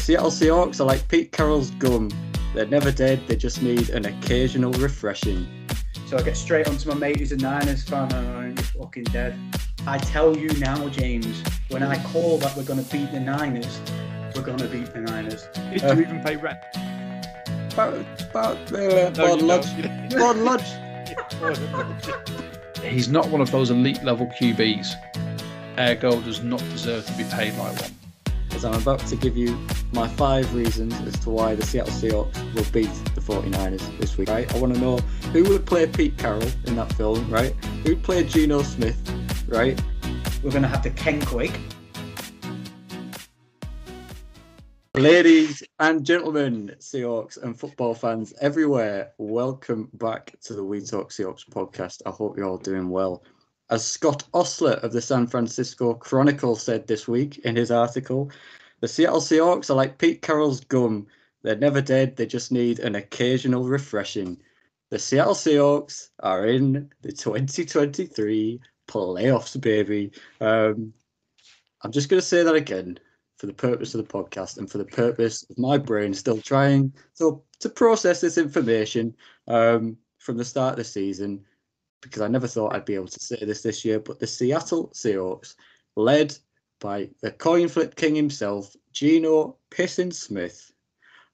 Seattle Seahawks are like Pete Carroll's gum. They're never dead, they just need an occasional refreshing. So I get straight onto my mate who's a Niners fan and you're fucking dead. I tell you now, James, when I call that we're going to beat the Niners, we're going to beat the Niners. Did you even pay rent? Bond Lodge. He's not one of those elite level QBs. Ergo does not deserve to be paid like one. As I'm about to give you my 5 reasons as to why the Seattle Seahawks will beat the 49ers this week, right? I want to know who would play Pete Carroll in that film, right? Who would play Geno Smith, right? We're going to have the Kenquig. Ladies and gentlemen, Seahawks and football fans everywhere, welcome back to the We Talk Seahawks podcast. I hope you're all doing well. As Scott Ostler of the San Francisco Chronicle said this week in his article, the Seattle Seahawks are like Pete Carroll's gum. They're never dead, they just need an occasional refreshing. The Seattle Seahawks are in the 2023 playoffs, baby. I'm just going to say that again for the purpose of the podcast and for the purpose of my brain still trying to process this information from the start of the season, because I never thought I'd be able to say this year, but the Seattle Seahawks, led by the coin flip king himself, Geno Pissin Smith,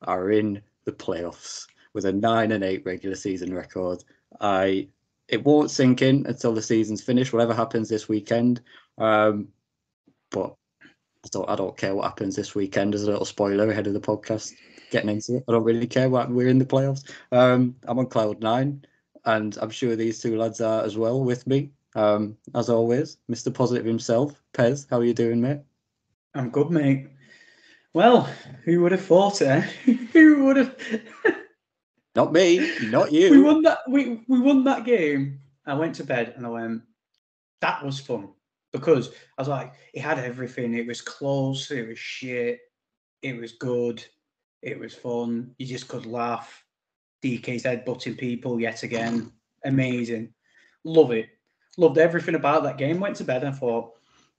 are in the playoffs with a 9-8 regular season record. It won't sink in until the season's finished, whatever happens this weekend. But I don't care what happens this weekend. As a little spoiler ahead of the podcast, getting into it, I don't really care what we're in the playoffs. I'm on cloud 9. And I'm sure these two lads are as well with me. As always, Mr. Positive himself. Pez, how are you doing, mate? I'm good, mate. Well, who would have thought it? Who would have? Not me, not you. We won that. We won that game. I went to bed and I went, that was fun. Because I was like, it had everything. It was close. It was shit. It was good. It was fun. You just could laugh. DK's headbutting people yet again. Amazing. Love it. Loved everything about that game. Went to bed and I thought,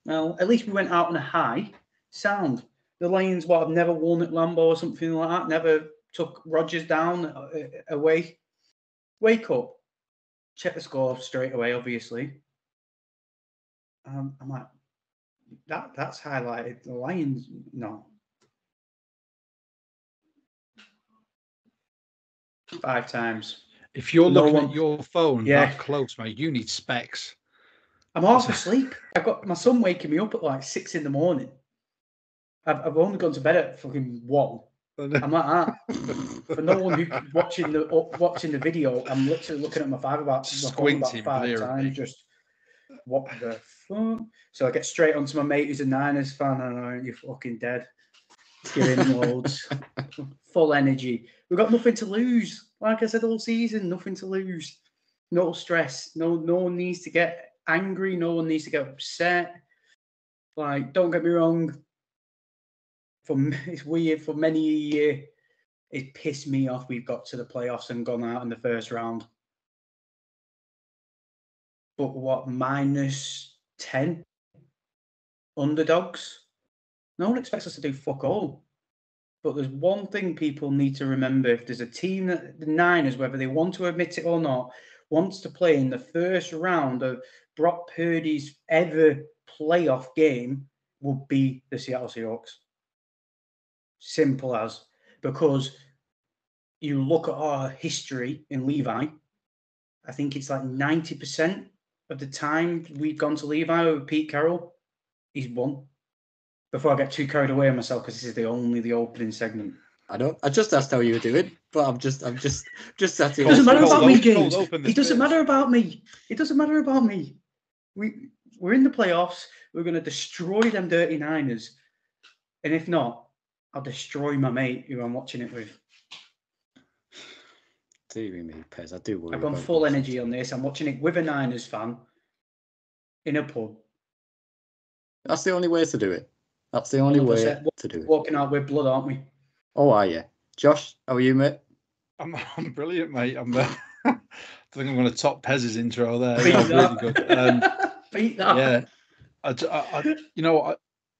well, at least we went out on a high. Sound. The Lions, have never won at Lambeau or something like that. Never took Rodgers down away. Wake up. Check the score straight away, obviously. I'm like, that's highlighted. The Lions, no. 5 times. If you're looking at your phone that close, mate, you need specs. I'm half asleep. I've got my son waking me up at like 6 a.m. I've only gone to bed at fucking 1. I'm like that. For no one who's watching the video, I'm literally looking at my phone about 5 times. Just what the fuck? So I get straight onto my mate who's a Niners fan, and you're fucking dead. Give him loads. Full energy. We've got nothing to lose. Like I said all season, nothing to lose. No stress. No one needs to get angry. No one needs to get upset. Like, don't get me wrong. It's weird. For many a year, it pissed me off we've got to the playoffs and gone out in the first round. But what, -10 underdogs? No one expects us to do fuck all. But there's one thing people need to remember. If there's a team that the Niners, whether they want to admit it or not, wants to play in the first round of Brock Purdy's ever playoff game, will be the Seattle Seahawks. Simple as. Because you look at our history in Levi, I think it's like 90% of the time we've gone to Levi with Pete Carroll, he's won. Before I get too carried away on myself, because this is the opening segment. I know. I just asked how you were doing, but I'm just sat here. It doesn't matter about me, James. It doesn't matter about me. It doesn't matter about me. We're in the playoffs. We're going to destroy them dirty Niners, and if not, I'll destroy my mate who I'm watching it with. Dear me, Pez, I do worry. I've gone full energy on this. I'm watching it with a Niners fan in a pub. That's the only way to do it. That's the only way to do it. Walking out with blood, aren't we? Oh, are you? Josh, how are you, mate? I'm brilliant, mate. I think I'm going to top Pez's intro there. Beat that. Really good. Beat that. Yeah.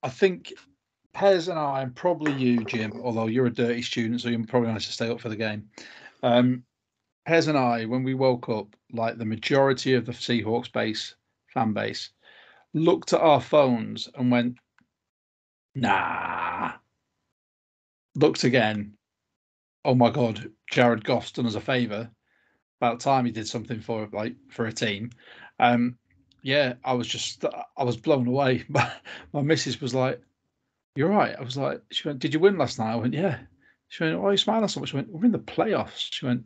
I think Pez and I, and probably you, Jim, although you're a dirty student, so you probably managed to stay up for the game. Pez and I, when we woke up, like the majority of the Seahawks fan base, looked at our phones and went, nah. Looked again. Oh my God, Jared Goff's done us a favour. About time he did something for a team. Yeah, I was blown away. My missus was like, "You're right." I was like, she went, "Did you win last night?" I went, "Yeah." She went, "Why are you smiling so much?" She went, "We're in the playoffs." She went,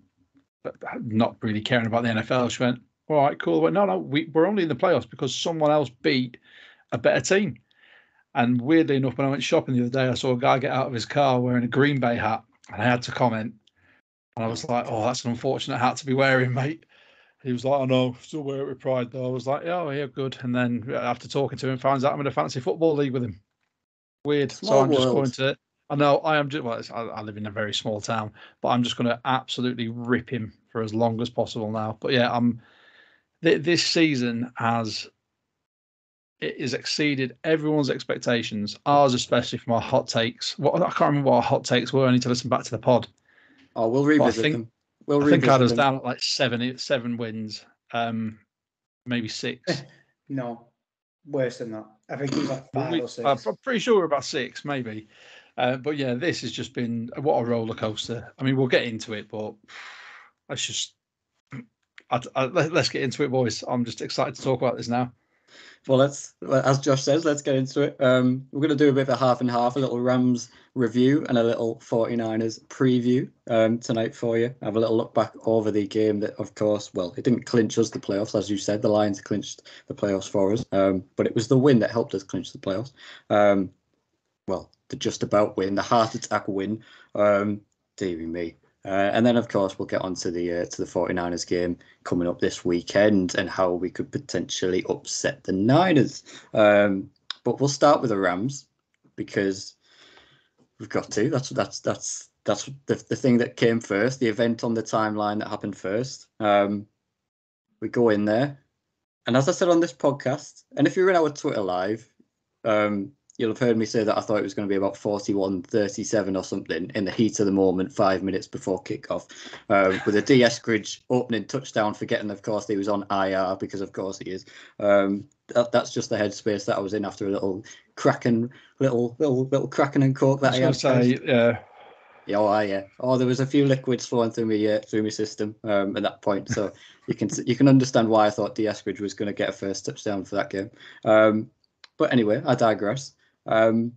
but not really caring about the NFL. She went, "All right, cool." I went, "No, we're only in the playoffs because someone else beat a better team." And weirdly enough, when I went shopping the other day, I saw a guy get out of his car wearing a Green Bay hat, and I had to comment. And I was like, "Oh, that's an unfortunate hat to be wearing, mate." He was like, "I know, still wear it with pride, though." I was like, "Oh, yeah, good." And then after talking to him, finds out I'm in a fantasy football league with him. Weird. Small So I'm just world. going to. I know I am. I live in a very small town, but I'm just going to absolutely rip him for as long as possible now. But yeah, this season has exceeded everyone's expectations. Ours, especially from our hot takes. I can't remember what our hot takes were. I need to listen back to the pod. Oh, we'll revisit them. I think I was down at like seven wins, maybe 6. No, worse than that. I think it was like 5 or 6. I'm pretty sure we're about 6, maybe. But yeah, this has just been what a roller coaster. I mean, we'll get into it, but let's just let's get into it, boys. I'm just excited to talk about this now. Well, as Josh says, let's get into it. We're going to do a bit of a half and half, a little Rams review and a little 49ers preview tonight for you. Have a little look back over the game that, of course, well, it didn't clinch us the playoffs, as you said. The Lions clinched the playoffs for us, but it was the win that helped us clinch the playoffs. Well, the just about win, the heart attack win. Dearie me. And then, of course, we'll get on to the 49ers game coming up this weekend and how we could potentially upset the Niners. But we'll start with the Rams because we've got to. That's the thing that came first, the event on the timeline that happened first. We go in there. And as I said on this podcast, and if you're in our Twitter live, you'll have heard me say that I thought it was going to be about 41-37 or something in the heat of the moment, 5 minutes before kickoff, with a D. Eskridge opening touchdown, forgetting, of course, he was on IR because, of course, he is. That's just the headspace that I was in after a little cracking, little cracking and coke that I had. Yeah. Yeah. Oh, there was a few liquids flowing through my system at that point, so you can understand why I thought D. Eskridge was going to get a first touchdown for that game. But anyway, I digress. They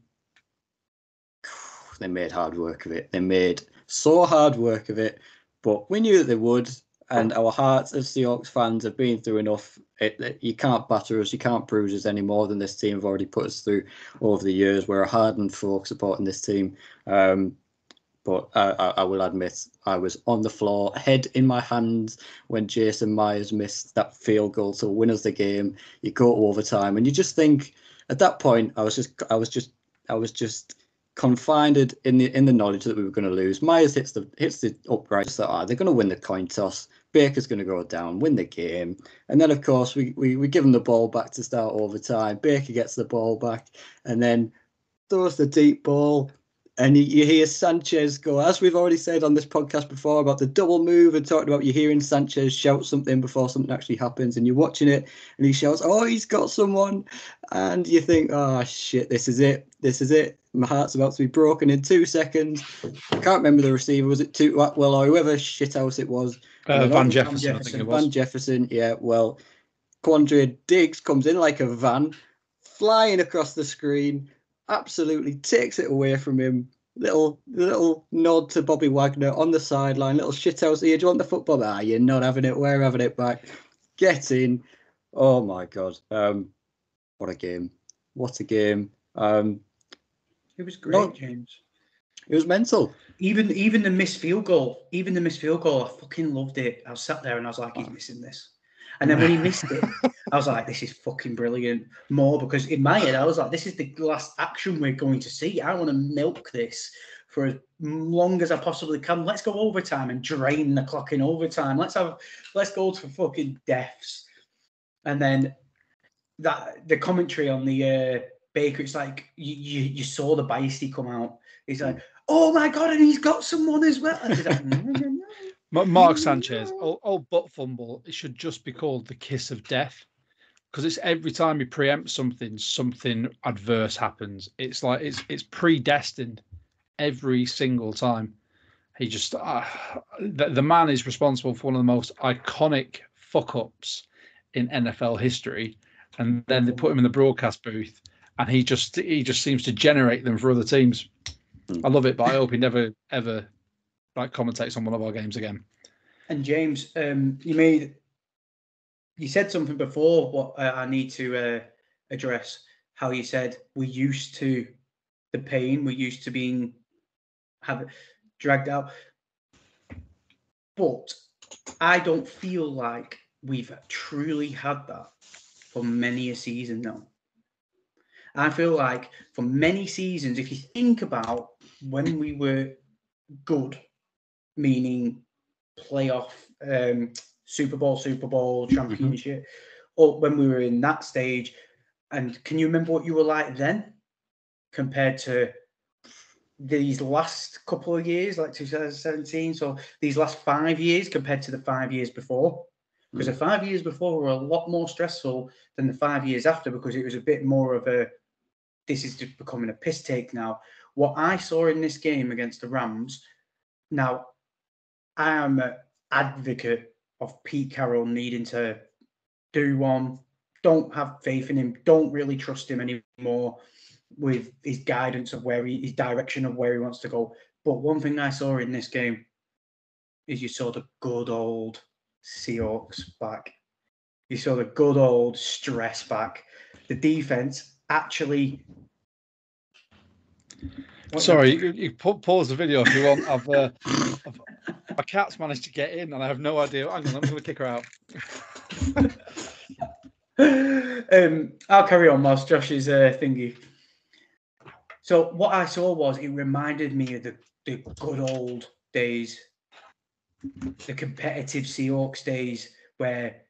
made hard work of it. They made so hard work of it, but we knew that they would. And our hearts as Seahawks fans have been through enough. You can't batter us, you can't bruise us any more than this team have already put us through over the years. We're a hardened folk supporting this team. But I will admit, I was on the floor, head in my hands, when Jason Myers missed that field goal to win us the game. You go to overtime, and you just think, at that point, I was just confined in the knowledge that we were going to lose. Myers hits the upright, so they're going to win the coin toss. Baker's going to go down, win the game, and then of course we give him the ball back to start overtime. Baker gets the ball back, and then throws the deep ball. And you hear Sanchez go, as we've already said on this podcast before about the double move and talking about you hearing Sanchez shout something before something actually happens, and you're watching it and he shouts, "Oh, he's got someone," and you think, "Oh shit, this is it. My heart's about to be broken in 2 seconds." I can't remember the receiver. Was it Atwell or whoever shithouse it was? Van Jefferson, I think it was. Van Jefferson, yeah. Well, Quandre Diggs comes in like a van, flying across the screen. Absolutely takes it away from him. Little nod to Bobby Wagner on the sideline. Little shithouse here. Do you want the football? You're not having it. We're having it back. Get in. Oh my God. What a game. What a game. It was great, James. It was mental. Even the missed field goal. I fucking loved it. I was sat there and I was like, he's missing this. And then when he missed it, I was like, this is fucking brilliant. More because in my head, I was like, this is the last action we're going to see. I want to milk this for as long as I possibly can. Let's go overtime and drain the clock in overtime. Let's go to fucking deaths. And then the commentary on the Baker, it's like you saw the biasy come out. He's like, oh my God, and he's got someone as well. He's like, Mark Sanchez, old butt fumble, it should just be called the kiss of death. Because it's every time he preempts something adverse happens. It's like it's predestined every single time. He just the man is responsible for one of the most iconic fuck ups in NFL history, and then they put him in the broadcast booth, and he just seems to generate them for other teams. I love it, but I hope he never ever commentates on one of our games again. And James, you said something before what I need to address. How you said we're used to the pain, we're used to being dragged out, but I don't feel like we've truly had that for many a season now. I feel like for many seasons, if you think about when we were good, meaning playoff, Super Bowl, championship, or when we were in that stage, and can you remember what you were like then compared to these last couple of years, like 2017? So these last 5 years compared to the 5 years before? Because the 5 years before were a lot more stressful than the 5 years after, because it was a bit more of a, this is just becoming a piss take now. What I saw in this game against the Rams, now I am an advocate of Pete Carroll needing to do one. Don't have faith in him. Don't really trust him anymore with his guidance of his direction of where he wants to go. But one thing I saw in this game is you saw the good old Seahawks back. You saw the good old stress back. The defense actually. Sorry, you pause the video if you want. My cat's managed to get in, and I have no idea. Hang on, I'm going to kick her out. I'll carry on whilst Josh is thingy. So what I saw was it reminded me of the good old days, the competitive Seahawks days, where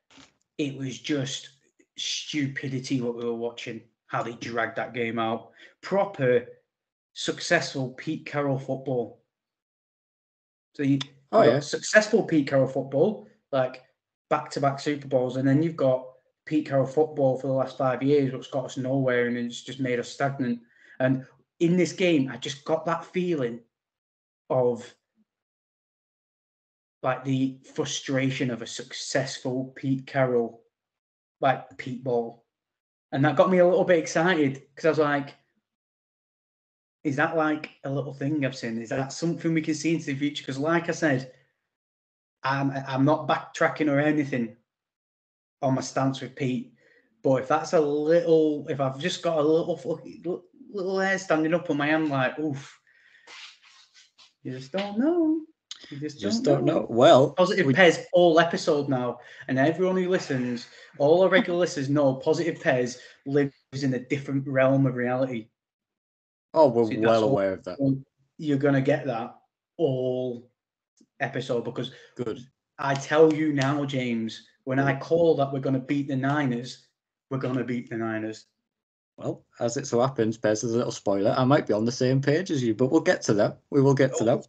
it was just stupidity what we were watching, how they dragged that game out. Proper, successful Pete Carroll football. So you got successful Pete Carroll football, like back-to-back Super Bowls, and then you've got Pete Carroll football for the last 5 years, which got us nowhere, and it's just made us stagnant. And in this game, I just got that feeling of like the frustration of a successful Pete Carroll, like Pete Ball. And that got me a little bit excited, because I was like, is that like a little thing I've seen? Is that something we can see into the future? Because like I said, I'm not backtracking or anything on my stance with Pete. But if that's if I've just got a little hair standing up on my hand, like, oof, you just don't know. You just don't know. Well, Positive Pez all episode now, and everyone who listens, all our regular listeners know Positive Pez lives in a different realm of reality. Oh, we're well aware of that. You're going to get that all episode, because good. I tell you now, James, when I call that we're going to beat the Niners, we're going to beat the Niners. Well, as it so happens, Pez, there's a little spoiler. I might be on the same page as you, but we'll get to that. We will get to that.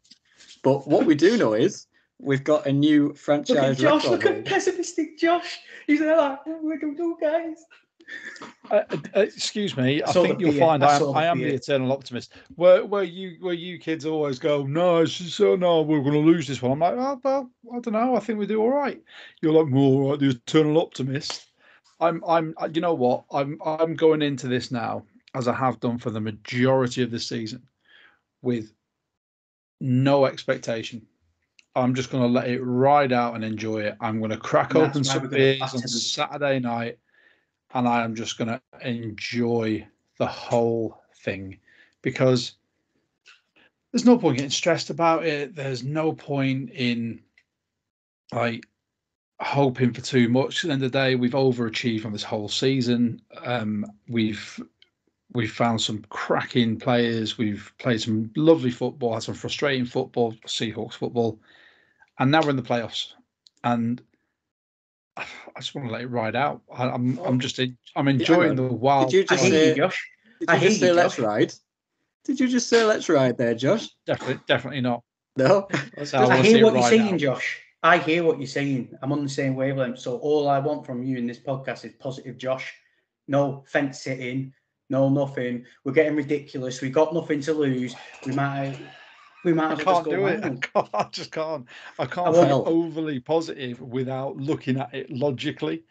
But what we do know is we've got a new franchise record. Look at pessimistic Josh. He's like, we're going to do, guys. Excuse me. I think you'll find I am the eternal optimist. Where you kids always go, no, we're going to lose this one. I'm like, oh, well, I don't know. I think we do all right. You're like, well, all right, the eternal optimist. You know what? I'm going into this now, as I have done for the majority of the season, with no expectation. I'm just going to let it ride out and enjoy it. I'm going to crack open some beers on Saturday night, and I am just going to enjoy the whole thing, because there's no point getting stressed about it. There's no point in like hoping for too much. At the end of the day, we've overachieved on this whole season. We've found some cracking players. We've played some lovely football, had some frustrating football, Seahawks football, and now we're in the playoffs. And I just want to let it ride out. I'm enjoying the wild. Did Did you just say let's ride? Did you just say let's ride there, Josh? Definitely not. No. I hear what you're saying, Josh. I hear what you're saying. I'm on the same wavelength. So all I want from you in this podcast is positive Josh. No fence sitting. No nothing. We're getting ridiculous. We got nothing to lose. We might as well just go wild. I just can't. I can't be overly positive without looking at it logically.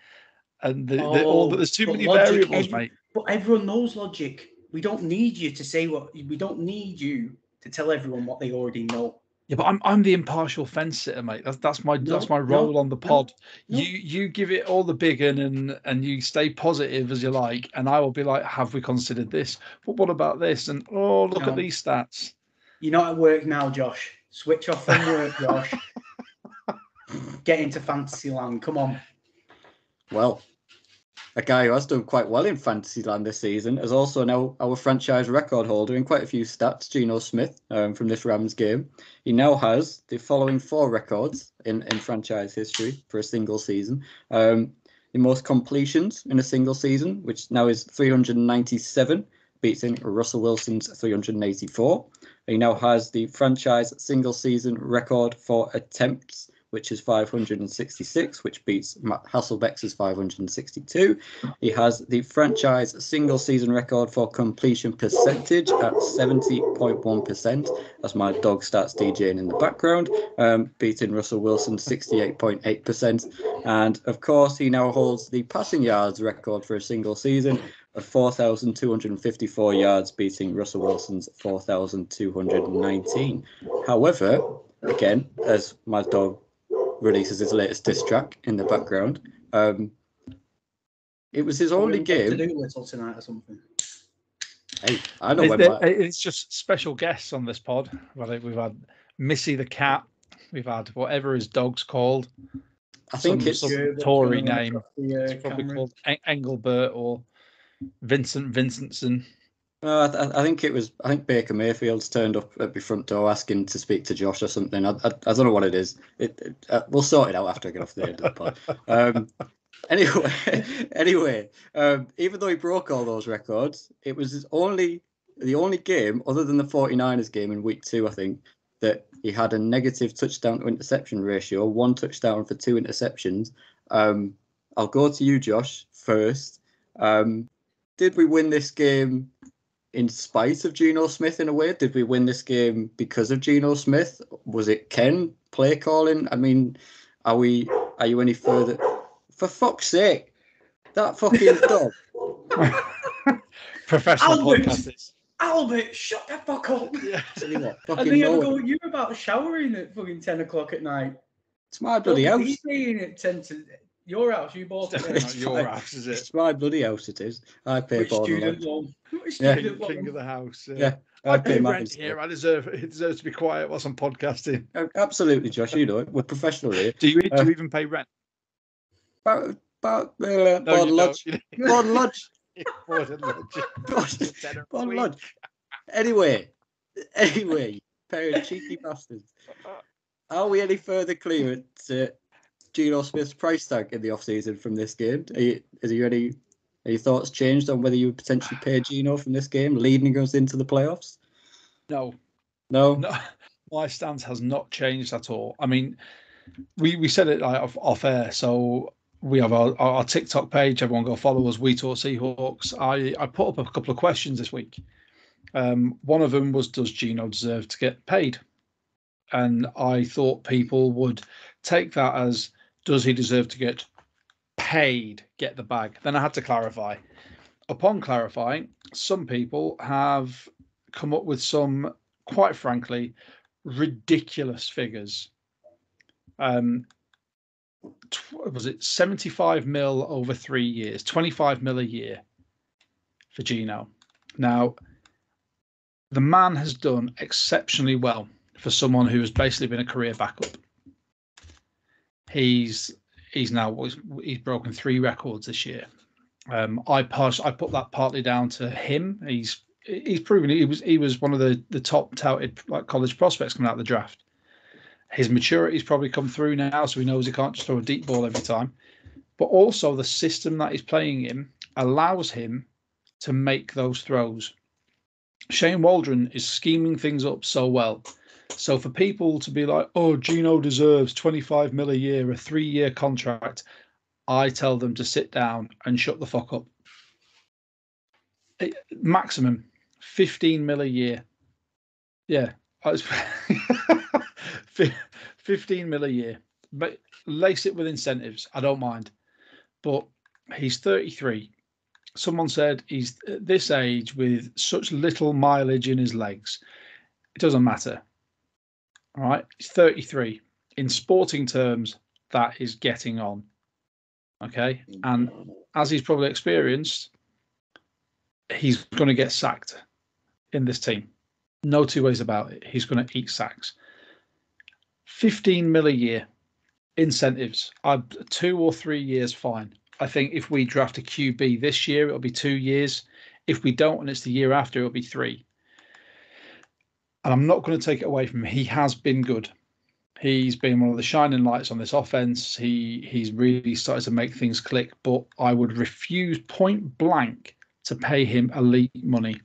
And there's too many variables, mate. But everyone knows logic. We don't need you to say we don't need you to tell everyone what they already know. Yeah, but I'm the impartial fence sitter, mate. That's my role on the pod. You give it all the big un and you stay positive as you like, and I will be like, have we considered this? But what about this? And look at these stats. You're not at work now, Josh. Switch off from work, Josh. Get into fantasy land. Come on. Well, a guy who has done quite well in Fantasyland this season is also now our franchise record holder in quite a few stats, Geno Smith, from this Rams game. He now has the following 4 records in franchise history for a single season. The most completions in a single season, which now is 397, beating Russell Wilson's 384. He now has the franchise single season record for attempts, which is 566, which beats Matt Hasselbeck's 562. He has the franchise single season record for completion percentage at 70.1%, as my dog starts DJing in the background, beating Russell Wilson's 68.8%. And of course, he now holds the passing yards record for a single season of 4,254 yards, beating Russell Wilson's 4,219. However, again, as my dog releases his latest diss track in the background, it was his only game. To do little tonight or something. Hey, I know it's just special guests on this pod. We've had Missy the cat. We've had whatever his dog's called. I think it's some Tory name. It's probably called Engelbert or Vincentson. I think Baker Mayfield's turned up at the front door asking to speak to Josh or something. I don't know what it is. We'll sort it out after I get off the end of the pod. Anyway, even though he broke all those records, it was the only game other than the 49ers game in week 2, I think, that he had a negative touchdown to interception ratio, 1 touchdown for 2 interceptions. I'll go to you, Josh, first. Did we win this game in spite of Geno Smith in a way? Did we win this game because of Geno Smith? Was it Ken play calling? I mean, are you any further? For fuck's sake, that fucking dog. Professional podcasters. Albert, shut the fuck up. Yeah. I think I'm going you about showering at fucking 10 o'clock at night. It's my bloody house. He's saying at 10 to your house. You bought it. It's not your house, is it? It's my bloody house. It is. I pay for student loan. King of the house. Yeah. I pay rent here. I deserve it. It deserves to be quiet whilst I'm podcasting. Absolutely, Josh. You know it. We're professional here. Do you even pay rent? Board Lodge. Anyway, pair of cheeky bastards. Are we any further clear at Geno Smith's price tag in the off-season from this game? Are your thoughts changed on whether you would potentially pay Geno from this game, leading us into the playoffs? No. My stance has not changed at all. I mean, we said it like off air, so we have our TikTok page. Everyone go follow us. We Talk Seahawks. I put up a couple of questions this week. One of them was, does Geno deserve to get paid? And I thought people would take that as, does he deserve to get paid, get the bag? Then I had to clarify. Upon clarifying, some people have come up with some, quite frankly, ridiculous figures. Was it 75 mil over 3 years, 25 mil a year for Geno? Now, the man has done exceptionally well for someone who has basically been a career backup. He's broken 3 records this year. I put that partly down to him. He's proven he was one of the top touted college prospects coming out of the draft. His maturity's probably come through now, so he knows he can't just throw a deep ball every time. But also the system that he's playing in allows him to make those throws. Shane Waldron is scheming things up so well. So for people to be like, oh, Geno deserves 25 mil a year, a 3-year contract, I tell them to sit down and shut the fuck up. Maximum 15 mil a year. Yeah. 15 mil a year. But lace it with incentives. I don't mind. But he's 33. Someone said he's at this age with such little mileage in his legs. It doesn't matter. All right. He's 33. In sporting terms, that is getting on. Okay. And as he's probably experienced, he's going to get sacked in this team. No two ways about it. He's going to eat sacks. 15 mil a year. Incentives. 2 or 3 years, fine. I think if we draft a QB this year, it'll be 2 years. If we don't, and it's the year after, it'll be 3. And I'm not going to take it away from him. He has been good. He's been one of the shining lights on this offense. He's really started to make things click. But I would refuse point blank to pay him elite money.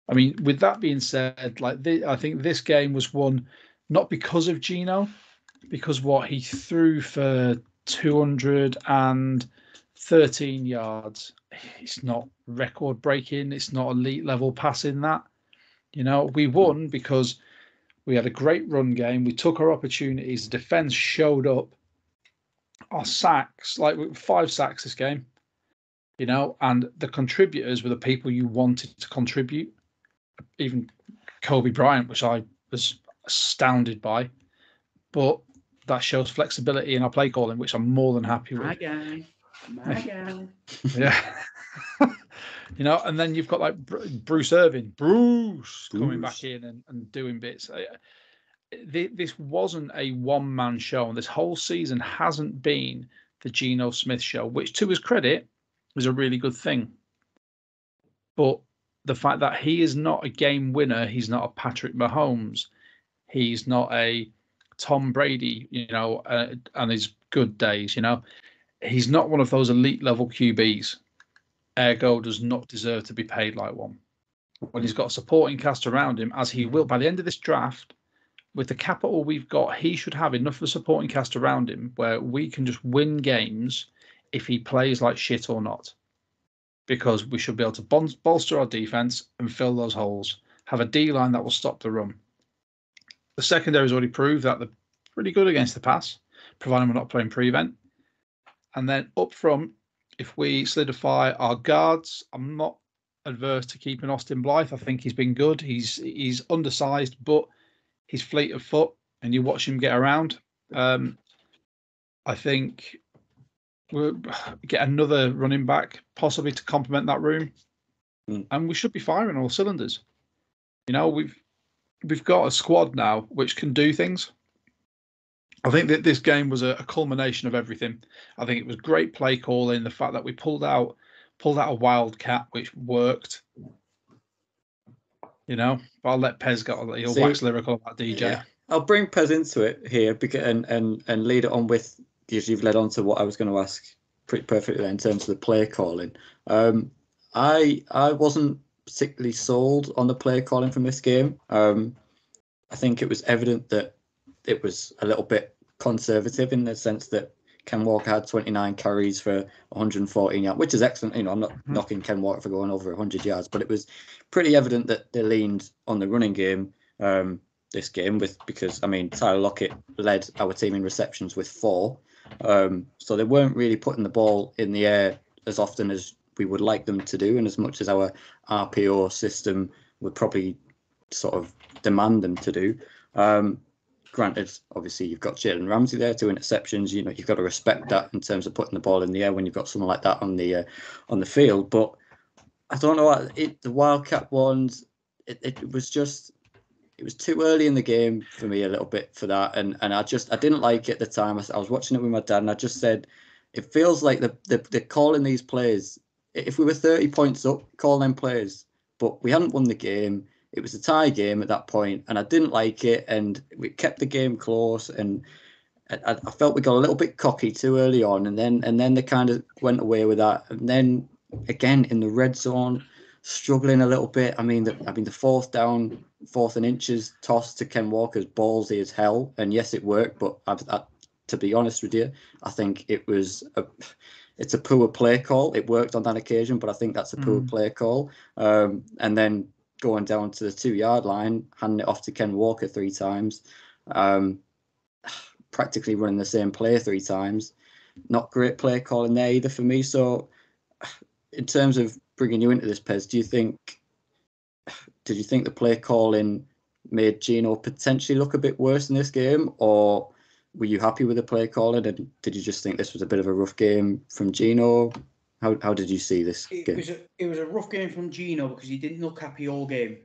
I mean, with that being said, I think this game was won not because of Geno, because what he threw for 213 yards. It's not record breaking. It's not elite level passing that. We won because we had a great run game. We took our opportunities. The defense showed up. Our sacks, 5 sacks this game, and the contributors were the people you wanted to contribute. Even Kobe Bryant, which I was astounded by. But that shows flexibility in our play calling, which I'm more than happy with. My guy. Yeah. And then you've got Bruce Irvin, coming back in and doing bits. This wasn't a one-man show, and this whole season hasn't been the Geno Smith show, which to his credit was a really good thing. But the fact that he is not a game winner, he's not a Patrick Mahomes, he's not a Tom Brady, and his good days, he's not one of those elite level QBs. Ergo does not deserve to be paid like one. When he's got a supporting cast around him, as he will by the end of this draft, with the capital we've got, he should have enough of a supporting cast around him where we can just win games if he plays like shit or not. Because we should be able to bolster our defense and fill those holes. Have a D-line that will stop the run. The secondary's already proved that they're pretty good against the pass, providing we're not playing prevent. And then up front, if we solidify our guards, I'm not adverse to keeping Austin Blythe. I think he's been good. He's undersized, but he's fleet of foot, and you watch him get around. I think we'll get another running back, possibly to complement that room, and we should be firing all cylinders. We've got a squad now which can do things. I think that this game was a culmination of everything. I think it was great play calling. The fact that we pulled out a wildcat, which worked. But I'll let Pez he'll wax lyrical about DJ. Yeah. I'll bring Pez into it here and lead it on with, because you've led on to what I was going to ask pretty perfectly in terms of the play calling. I wasn't particularly sold on the play calling from this game. I think it was evident that it was a little bit conservative in the sense that Ken Walker had 29 carries for 114 yards, which is excellent. I'm not knocking Ken Walker for going over 100 yards, but it was pretty evident that they leaned on the running game this game because Tyler Lockett led our team in receptions with 4. So they weren't really putting the ball in the air as often as we would like them to do, and as much as our RPO system would probably sort of demand them to do. Granted, obviously, you've got Jalen Ramsey there, 2 interceptions. You've got to respect that in terms of putting the ball in the air when you've got someone like that on the field. But I don't know, the Wildcat ones, it was too early in the game for me a little bit for that, and I didn't like it at the time. I was watching it with my dad, and I just said, it feels like they're calling these plays. If we were 30 points up, call them plays, but we hadn't won the game. It was a tie game at that point, and I didn't like it, and we kept the game close, and I felt we got a little bit cocky too early on, and then they kind of went away with that. And then again in the red zone, struggling a little bit. I mean, the fourth and inches toss to Ken Walker's ballsy as hell, and yes, it worked. But to be honest with you, I think it's a poor play call. It worked on that occasion, but I think that's a poor play call. And then going down to the 2-yard line, handing it off to Ken Walker 3 times, practically running the same play 3 times. Not great play calling there either for me. So, in terms of bringing you into this, Pez, did you think the play calling made Geno potentially look a bit worse in this game, or were you happy with the play calling, and did you just think this was a bit of a rough game from Geno? How did you see this game? It was a rough game from Geno because he didn't look happy all game.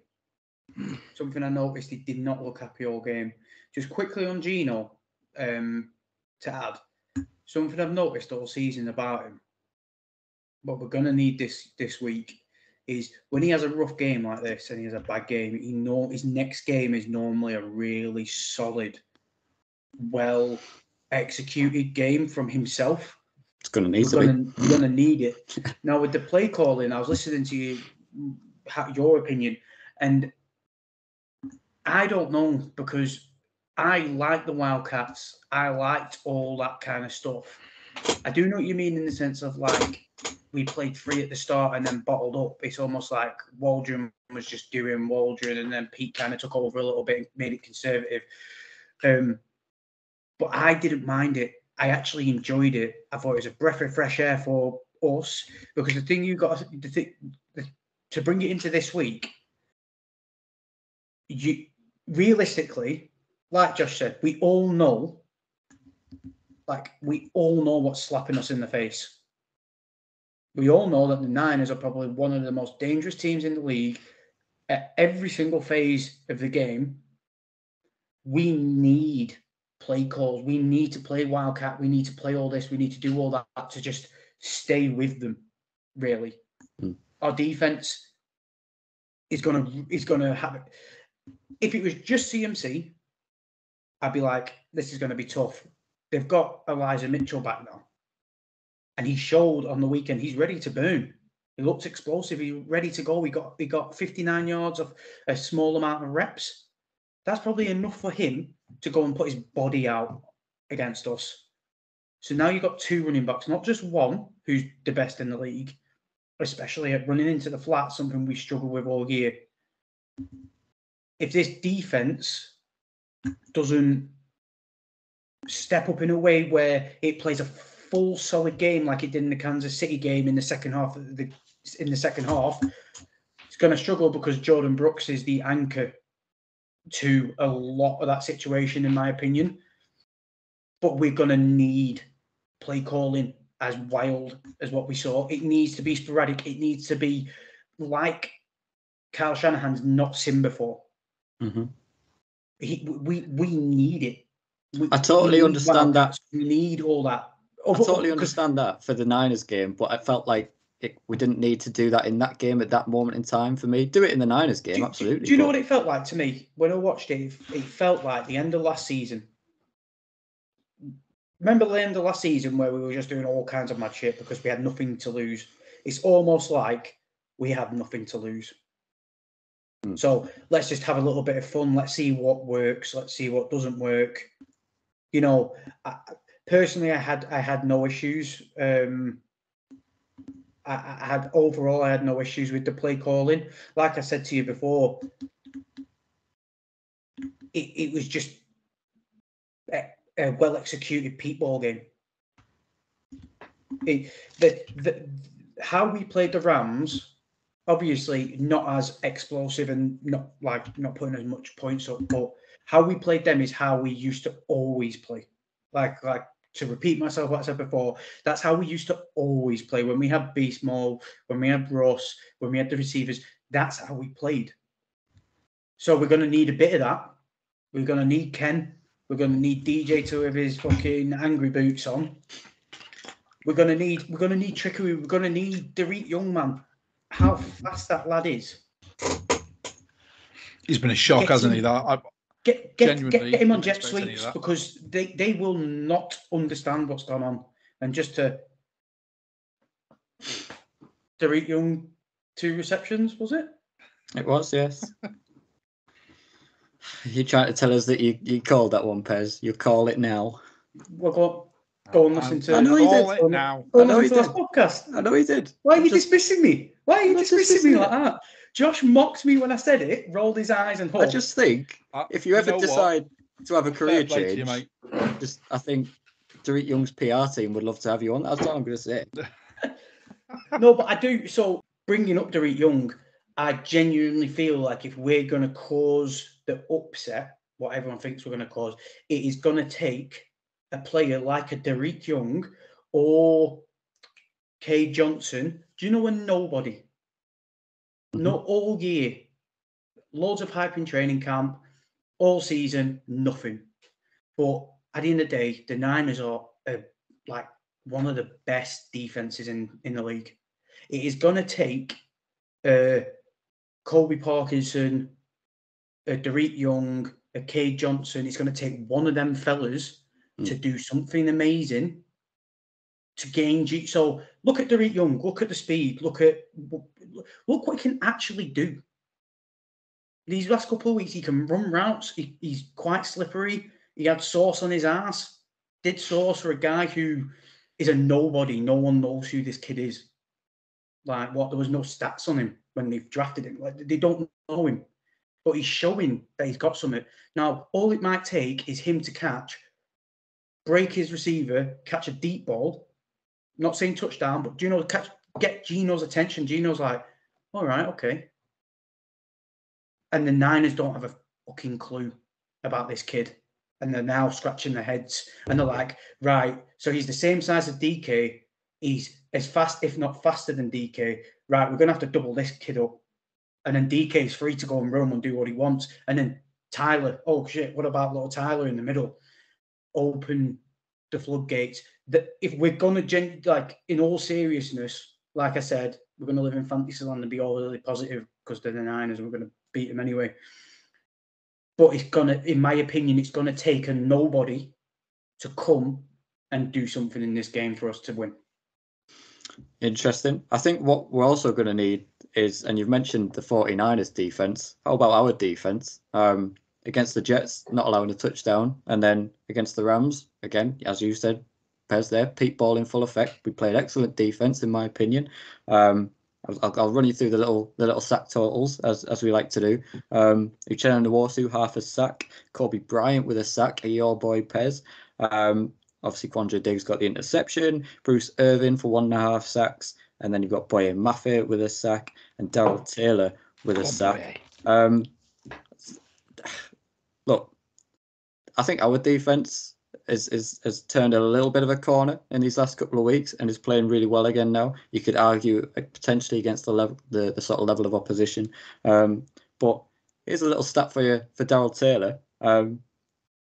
Something I noticed, he did not look happy all game. Just quickly on Geno, to add, something I've noticed all season about him, what we're going to need this week, is when he has a rough game like this and he has a bad game, his next game is normally a really solid, well executed game from himself. It's going to need We're going to need it. Now, with the play calling, I was listening to your opinion, and I don't know, because I like the Wildcats. I liked all that kind of stuff. I do know what you mean in the sense of, like, we played 3 at the start and then bottled up. It's almost like Waldron was just doing Waldron, and then Pete kind of took over a little bit and made it conservative. But I didn't mind it. I actually enjoyed it. I thought it was a breath of fresh air for us, because the thing you got to bring it into this week, you realistically, like Josh said, we all know what's slapping us in the face. We all know that the Niners are probably one of the most dangerous teams in the league at every single phase of the game. We need play calls. We need to play Wildcat. We need to play all this. We need to do all that to just stay with them, really. Our defense is gonna have it. If it was just CMC, I'd be like, this is going to be tough. They've got Elijah Mitchell back now, and he showed on the weekend he's ready to burn. He looks explosive. He's ready to go. He got 59 yards of a small amount of reps. That's probably enough for him to go and put his body out against us. So now you've got 2 running backs, not just one, who's the best in the league, especially at running into the flat, something we struggle with all year. If this defense doesn't step up in a way where it plays a full solid game like it did in the Kansas City game in the second half, it's going to struggle, because Jordan Brooks is the anchor to a lot of that situation, in my opinion. But we're going to need play calling as wild as what we saw. It needs to be sporadic. It needs to be like Kyle Shanahan's not seen before. Mm-hmm. We need it. I totally understand that. We need all that. I totally understand that for the Niners game, but I felt like we didn't need to do that in that game at that moment in time for me. Do it in the Niners game, absolutely. Do you know what it felt like to me? When I watched it, it felt like the end of last season. Remember the end of last season where we were just doing all kinds of mad shit because we had nothing to lose? It's almost like we had nothing to lose. So let's just have a little bit of fun. Let's see what works. Let's see what doesn't work. You know, personally, I had no issues. I had no issues with the play calling. Like I said to you before, it was just a well executed Pete ball game. How we played the Rams, obviously not as explosive and not putting as much points up, but how we played them is how we used to always play. Like to repeat myself, what I said before, that's how we used to always play. When we had Beast Mode, when we had Ross, when we had the receivers, that's how we played. So we're going to need a bit of that. We're going to need Ken. We're going to need DJ to have his fucking angry boots on. We're going to need trickery. We're going to need Derek Youngman. How fast that lad is. He's been a shock, hasn't he? Get him on jet sweeps, because they will not understand what's going on. And just to Derek Young, 2 receptions, was it? It was, yes. You're trying to tell us that you called that one, Pez. You call it now. Well, go and listen to. I know he did. It now. Go and listen to last podcast. I know he did. Why are you dismissing me? Why are you dismissing me dismissing like that? Josh mocked me when I said it, rolled his eyes and huffed. I just think if you ever decide to have a career change, I think Derek Young's PR team would love to have you on. That's all I'm going to say. No, but I do. So bringing up Derek Young, I genuinely feel like if we're going to cause the upset, what everyone thinks we're going to cause, it is going to take a player like a Derek Young or Kay Johnson. Do you know a nobody? Not all year. Loads of hype in training camp. All season, nothing. But at the end of the day, the Niners are like one of the best defenses in the league. It is going to take Colby Parkinson, Derek Young, Kay Johnson. It's going to take one of them fellas to do something amazing to gain G. So look at Derek Young. Look at the speed. Look what he can actually do. These last couple of weeks, he can run routes. He's quite slippery. He had sauce on his ass. Did sauce for a guy who is a nobody. No one knows who this kid is. Like, what? There was no stats on him when they've drafted him. Like, they don't know him. But he's showing that he's got something. Now, all it might take is him to break his receiver, catch a deep ball. I'm not saying touchdown, but get Geno's attention. Geno's like, all right, okay. And the Niners don't have a fucking clue about this kid. And they're now scratching their heads. And they're like, right, so he's the same size as DK. He's as fast, if not faster than DK. Right, we're going to have to double this kid up. And then DK is free to go and run and do what he wants. And then Tyler, oh shit, what about little Tyler in the middle? Open the floodgates. If we're going to, like, in all seriousness, like I said, we're going to live in fantasy land and be all really positive because they're the Niners and we're going to beat them anyway. But it's going to, in my opinion, it's going to take a nobody to come and do something in this game for us to win. Interesting. I think what we're also going to need is, and you've mentioned the 49ers defense. How about our defense? Against the Jets, not allowing a touchdown. And then against the Rams, again, as you said, Pez there, Pete ball in full effect. We played excellent defense, in my opinion. I'll run you through the little sack totals as we like to do. Uchenna Nwosu, half a sack. Kobe Bryant with a sack. Your boy Pez. Obviously, Quandre Diggs got the interception. Bruce Irvin for 1.5 sacks. And then you've got Boye Maffei with a sack. And Darrell Taylor with a sack. Look, I think our defense has turned a little bit of a corner in these last couple of weeks and is playing really well again now. You could argue potentially against the sort of level of opposition. But here's a little stat for you for Darrell Taylor.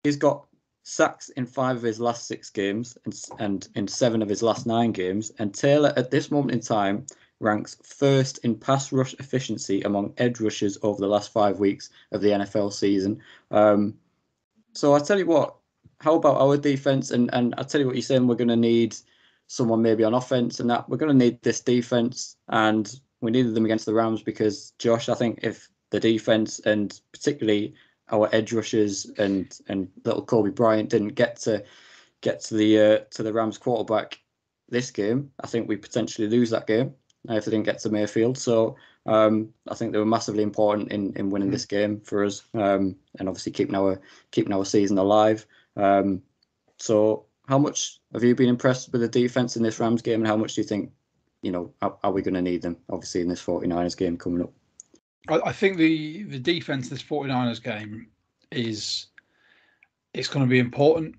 He's got sacks in 5 of his last 6 games and in 7 of his last 9 games. And Taylor, at this moment in time, ranks first in pass rush efficiency among edge rushers over the last 5 weeks of the NFL season. So I tell you what, how about our defense? And I tell you what, you're saying we're going to need someone maybe on offense and that. We're going to need this defense, and we needed them against the Rams because, Josh, I think if the defense and particularly our edge rushers and little Kobe Bryant didn't get to the Rams quarterback this game, I think we potentially lose that game if they didn't get to Mayfield. So I think they were massively important in winning this game for us, and obviously keeping our season alive. So how much have you been impressed with the defense in this Rams game, and how much do you think, are we going to need them, obviously, in this 49ers game coming up? I think the defense this 49ers game it's going to be important.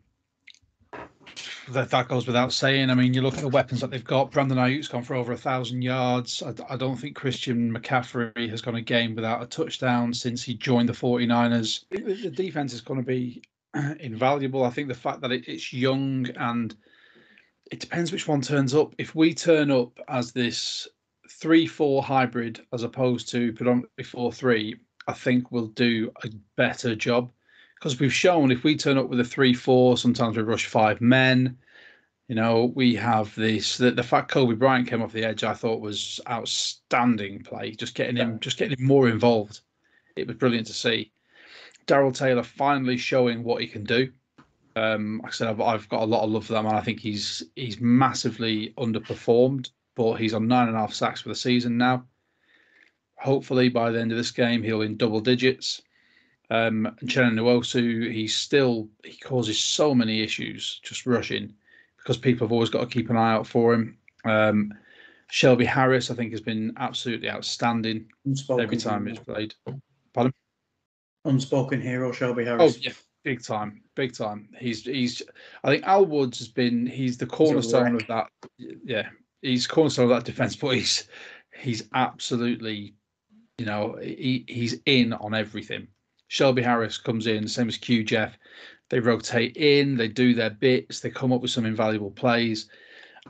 That goes without saying. I mean, you look at the weapons that they've got. Brandon Ayuk's gone for over 1,000 yards. I don't think Christian McCaffrey has gone a game without a touchdown since he joined the 49ers. The defense is going to be invaluable. I think the fact that it's young, and it depends which one turns up. If we turn up as this 3-4 hybrid as opposed to predominantly 4-3, I think we'll do a better job, because we've shown if we turn up with a 3-4, sometimes we rush 5 men. You know, we have this. The fact Kobe Bryant came off the edge, I thought was outstanding play. Just getting him more involved. It was brilliant to see. Darryl Taylor finally showing what he can do. Like I said, I've got a lot of love for that man. I think he's massively underperformed, but he's on 9.5 sacks for the season now. Hopefully, by the end of this game, he'll in double digits. And Chenna Nwosu, he causes so many issues just rushing because people have always got to keep an eye out for him. Shelby Harris, I think, has been absolutely outstanding every time he's played. Pardon? Unspoken hero, Shelby Harris. Oh yeah, big time. He's. I think Al Woods he's the cornerstone of that. Yeah, he's cornerstone of that defense, but he's absolutely, you know, he's in on everything. Shelby Harris comes in, same as Q Jeff. They rotate in, they do their bits, they come up with some invaluable plays.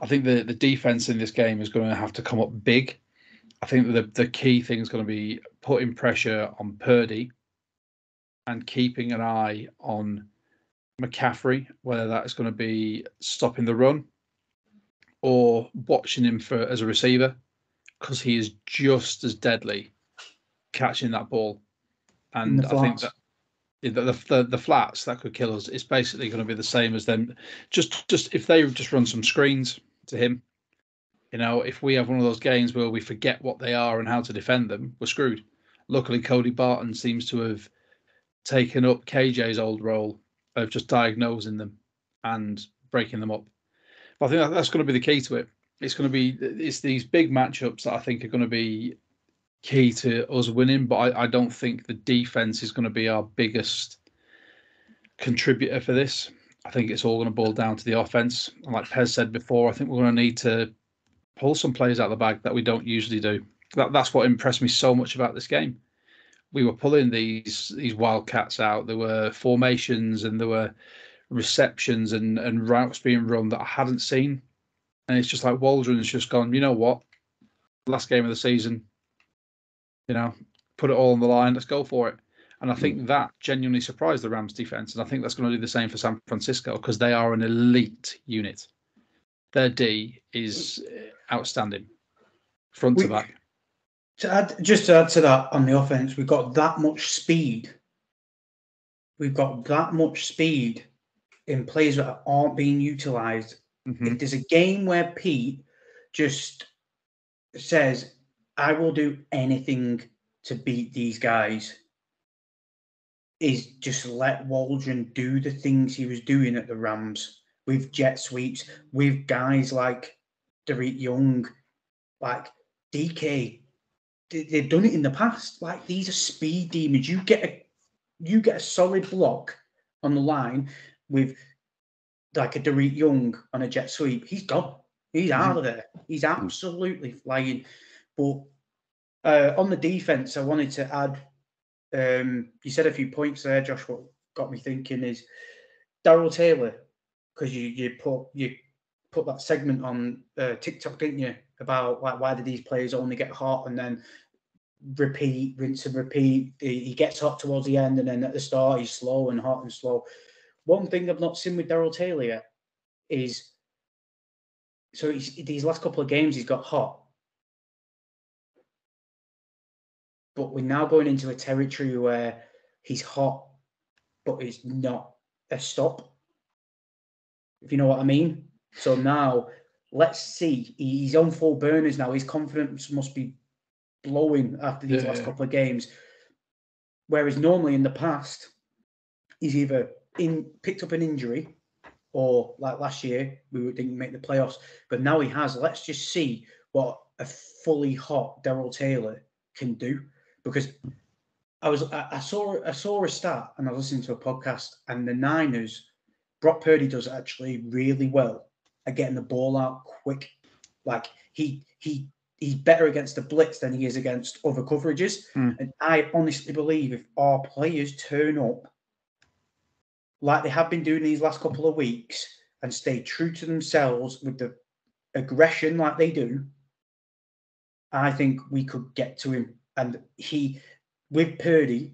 I think the defense in this game is going to have to come up big. I think that the key thing is going to be putting pressure on Purdy and keeping an eye on McCaffrey, whether that's going to be stopping the run or watching him as a receiver, because he is just as deadly catching that ball. And I think that the flats that could kill us is basically going to be the same as them. Just if they just run some screens to him, you know, if we have one of those games where we forget what they are and how to defend them, we're screwed. Luckily, Cody Barton seems to have taken up KJ's old role of just diagnosing them and breaking them up. But I think that's going to be the key to it. It's these big matchups that I think are going to be key to us winning, but I don't think the defense is going to be our biggest contributor for this. I think it's all going to boil down to the offense. And like Pez said before, I think we're going to need to pull some plays out of the bag that we don't usually do. That's what impressed me so much about this game. We were pulling these wildcats out. There were formations and there were receptions and routes being run that I hadn't seen. And it's just like Waldron's just gone, you know what? Last game of the season, you know, put it all on the line. Let's go for it. And I think that genuinely surprised the Rams defense. And I think that's going to do the same for San Francisco because they are an elite unit. Their D is outstanding, front to back. To add to that on the offense, we've got that much speed. We've got that much speed in plays that aren't being utilised. Mm-hmm. If there's a game where Pete just says, I will do anything to beat these guys, is just let Waldron do the things he was doing at the Rams with jet sweeps, with guys like Derek Young, like DK. They've done it in the past. Like, these are speed demons. You get a solid block on the line with like a Derek Young on a jet sweep. He's gone. He's out of there. He's absolutely flying. But on the defense, I wanted to add. You said a few points there, Josh. What got me thinking is Darryl Taylor, because you put that segment on TikTok, didn't you, about like why do these players only get hot and then repeat, rinse and repeat. He gets hot towards the end and then at the start he's slow and hot and slow. One thing I've not seen with Darryl Taylor yet is, so these last couple of games he's got hot, but we're now going into a territory where he's hot, but it's not a stop, if you know what I mean. So now let's see. He's on full burners now. His confidence must be blowing after these last couple of games. Whereas normally in the past, he's either picked up an injury or like last year, we didn't make the playoffs. But now he has. Let's just see what a fully hot Darryl Taylor can do. Because I saw a stat and I was listening to a podcast, and the Niners, Brock Purdy does actually really well at getting the ball out quick. Like he's better against the blitz than he is against other coverages. And I honestly believe if our players turn up like they have been doing these last couple of weeks and stay true to themselves with the aggression like they do, I think we could get to him. And with Purdy,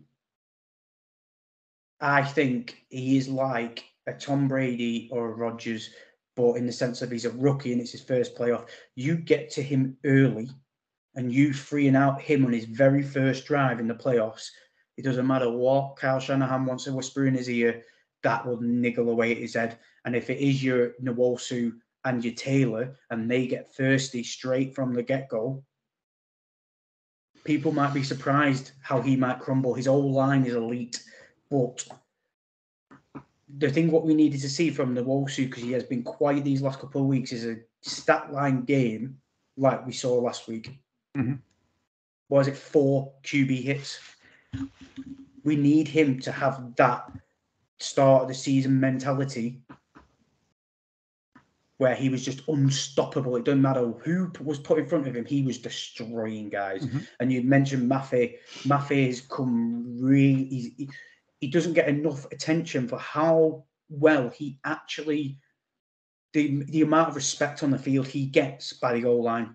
I think he is like a Tom Brady or a Rodgers. but in the sense of he's a rookie and it's his first playoff, you get to him early and you freeing out him on his very first drive in the playoffs. It doesn't matter what Kyle Shanahan wants to whisper in his ear, that will niggle away at his head. And if it is your Nwosu and your Taylor and they get thirsty straight from the get-go, people might be surprised how he might crumble. His whole line is elite, but the thing what we needed to see from Nwosu, because he has been quiet these last couple of weeks, is a stat line game like we saw last week. Mm-hmm. What was it, 4 QB hits? We need him to have that start of the season mentality where he was just unstoppable. It doesn't matter who was put in front of him, he was destroying guys. Mm-hmm. And you mentioned Maffey. Maffey has come really... He doesn't get enough attention for how well he actually... The amount of respect on the field he gets by the goal line,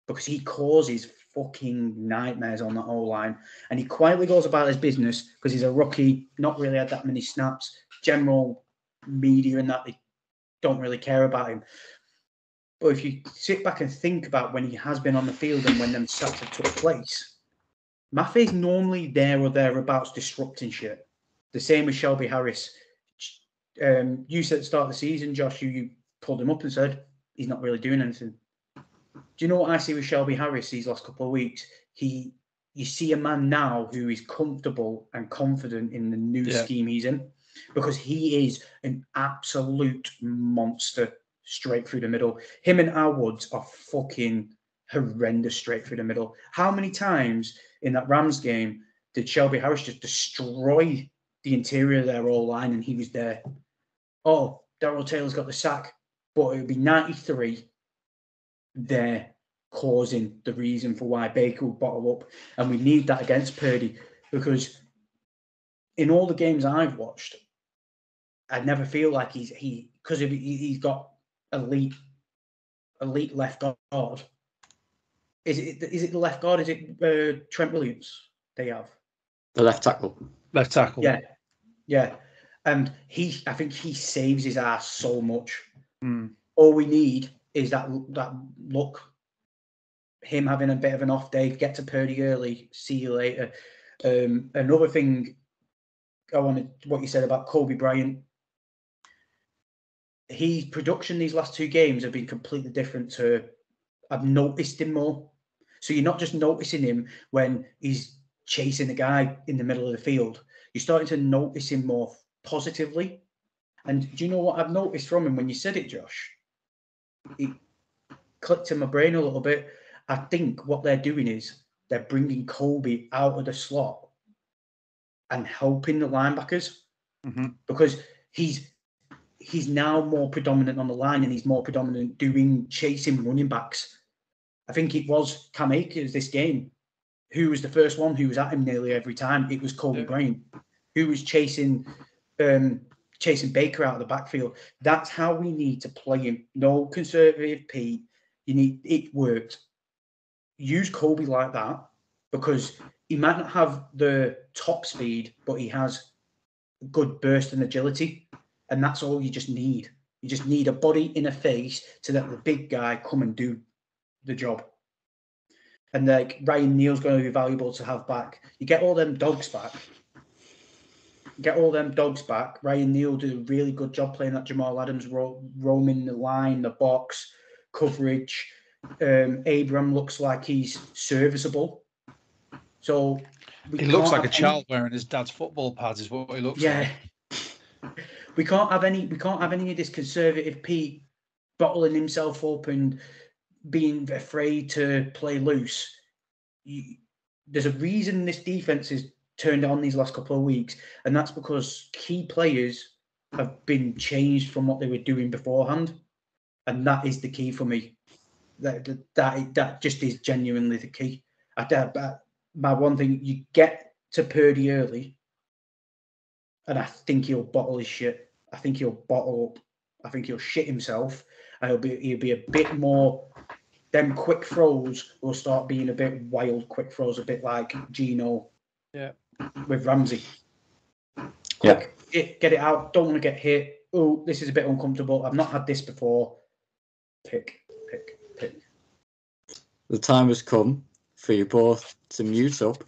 because he causes fucking nightmares on that O-line. And he quietly goes about his business because he's a rookie, not really had that many snaps. General media and that, they don't really care about him. But if you sit back and think about when he has been on the field and when them sacks have took place, Maffey's normally there or thereabouts disrupting shit. The same with Shelby Harris. You said at the start of the season, Josh, you pulled him up and said he's not really doing anything. Do you know what I see with Shelby Harris these last couple of weeks? You see a man now who is comfortable and confident in the new scheme he's in, because he is an absolute monster straight through the middle. Him and Al Woods are fucking horrendous straight through the middle. How many times in that Rams game did Shelby Harris just destroy the interior of their O-line and he was there? Oh, Darrell Taylor's got the sack, but it would be 93 there causing the reason for why Baker would bottle up. And we need that against Purdy, because in all the games I've watched, I never feel like because he's got elite left guard. Is it the left guard? Is it Trent Williams they have? The left tackle. Left tackle. Yeah. And I think he saves his ass so much. Mm. All we need is that look, him having a bit of an off day, get to Purdy early, see you later. Another thing I wanted, what you said about Kobe Bryant. His production these last 2 games have been completely different to, I've noticed him more. So you're not just noticing him when he's chasing a guy in the middle of the field. You're starting to notice him more positively. And do you know what I've noticed from him when you said it, Josh? It clicked in my brain a little bit. I think what they're doing is they're bringing Kobe out of the slot and helping the linebackers, because he's now more predominant on the line and he's more predominant chasing running backs. I think it was Cam Akers this game who was the first one who was at him nearly every time. It was Kobe Bryant who was chasing Baker out of the backfield. That's how we need to play him. No conservative Pete. It worked. Use Kobe like that, because he might not have the top speed, but he has good burst and agility. And that's all you just need. You just need a body in a face to let the big guy come and do the job. And like Ryan Neal's going to be valuable to have back. You get all them dogs back. Ryan Neal did a really good job playing that Jamal Adams roaming the line, the box, coverage. Abram looks like he's serviceable. So he looks like a child wearing his dad's football pads, is what he looks like. We can't have any of this conservative Pete bottling himself up and being afraid to play loose. There's a reason this defense is turned on these last couple of weeks, and that's because key players have been changed from what they were doing beforehand, and that is the key for me. That just is genuinely the key. My one thing, you get to Purdy early, and I think he'll bottle his shit. I think he'll bottle up. I think he'll shit himself, and he'll be a bit more. Them quick throws will start being a bit wild quick throws, a bit like Geno. With Ramsey. Quick, get it out. Don't want to get hit. oh, this is a bit uncomfortable. I've not had this before. Pick. The time has come for you both to mute up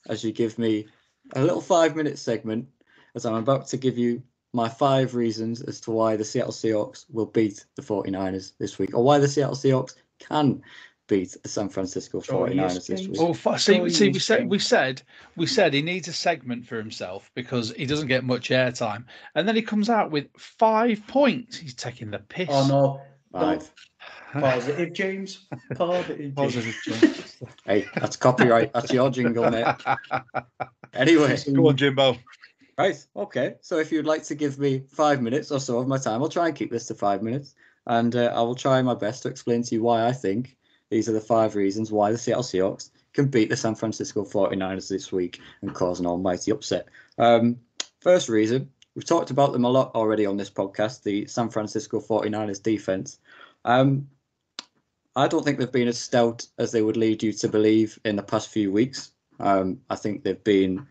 as you give me a little 5-minute segment as I'm about to give you my 5 reasons as to why the Seattle Seahawks will beat the 49ers this week, or why the Seattle Seahawks can beat the San Francisco 49ers this week. Oh, we said he needs a segment for himself because he doesn't get much airtime, and then he comes out with 5 points. He's taking the piss. Oh no! 5. Positive, James. Positive, James. Hey, that's copyright. That's your jingle, mate. Anyway, go on, Jimbo. Right. Okay. So if you'd like to give me 5 minutes or so of my time, I'll try and keep this to 5 minutes, and I will try my best to explain to you why I think these are the 5 reasons why the Seattle Seahawks can beat the San Francisco 49ers this week and cause an almighty upset. First reason, we've talked about them a lot already on this podcast, the San Francisco 49ers defense. I don't think they've been as stout as they would lead you to believe in the past few weeks. I think they've been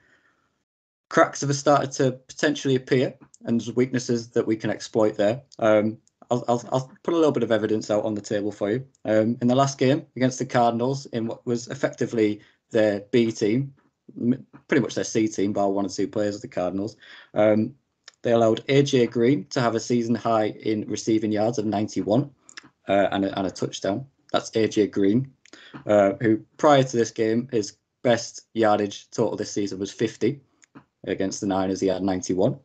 cracks have started to potentially appear, and there's weaknesses that we can exploit there. I'll put a little bit of evidence out on the table for you. In the last game against the Cardinals, in what was effectively their B team, pretty much their C team, bar 1 or 2 players of the Cardinals, they allowed AJ Green to have a season high in receiving yards of 91 and a touchdown. That's AJ Green, who prior to this game, his best yardage total this season was 50. Against the Niners, he had 91.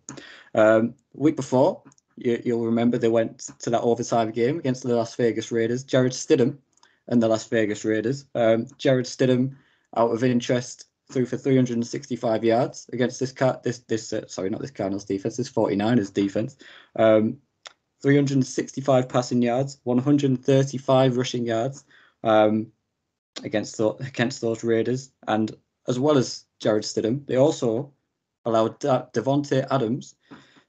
Week before, you'll remember they went to that overtime game against the Las Vegas Raiders. Jarrett Stidham and the Las Vegas Raiders. Jarrett Stidham, out of interest, threw for 365 yards against this 49ers defense. 365 passing yards, 135 rushing yards against those Raiders. And as well as Jarrett Stidham, they also allowed Devontae Adams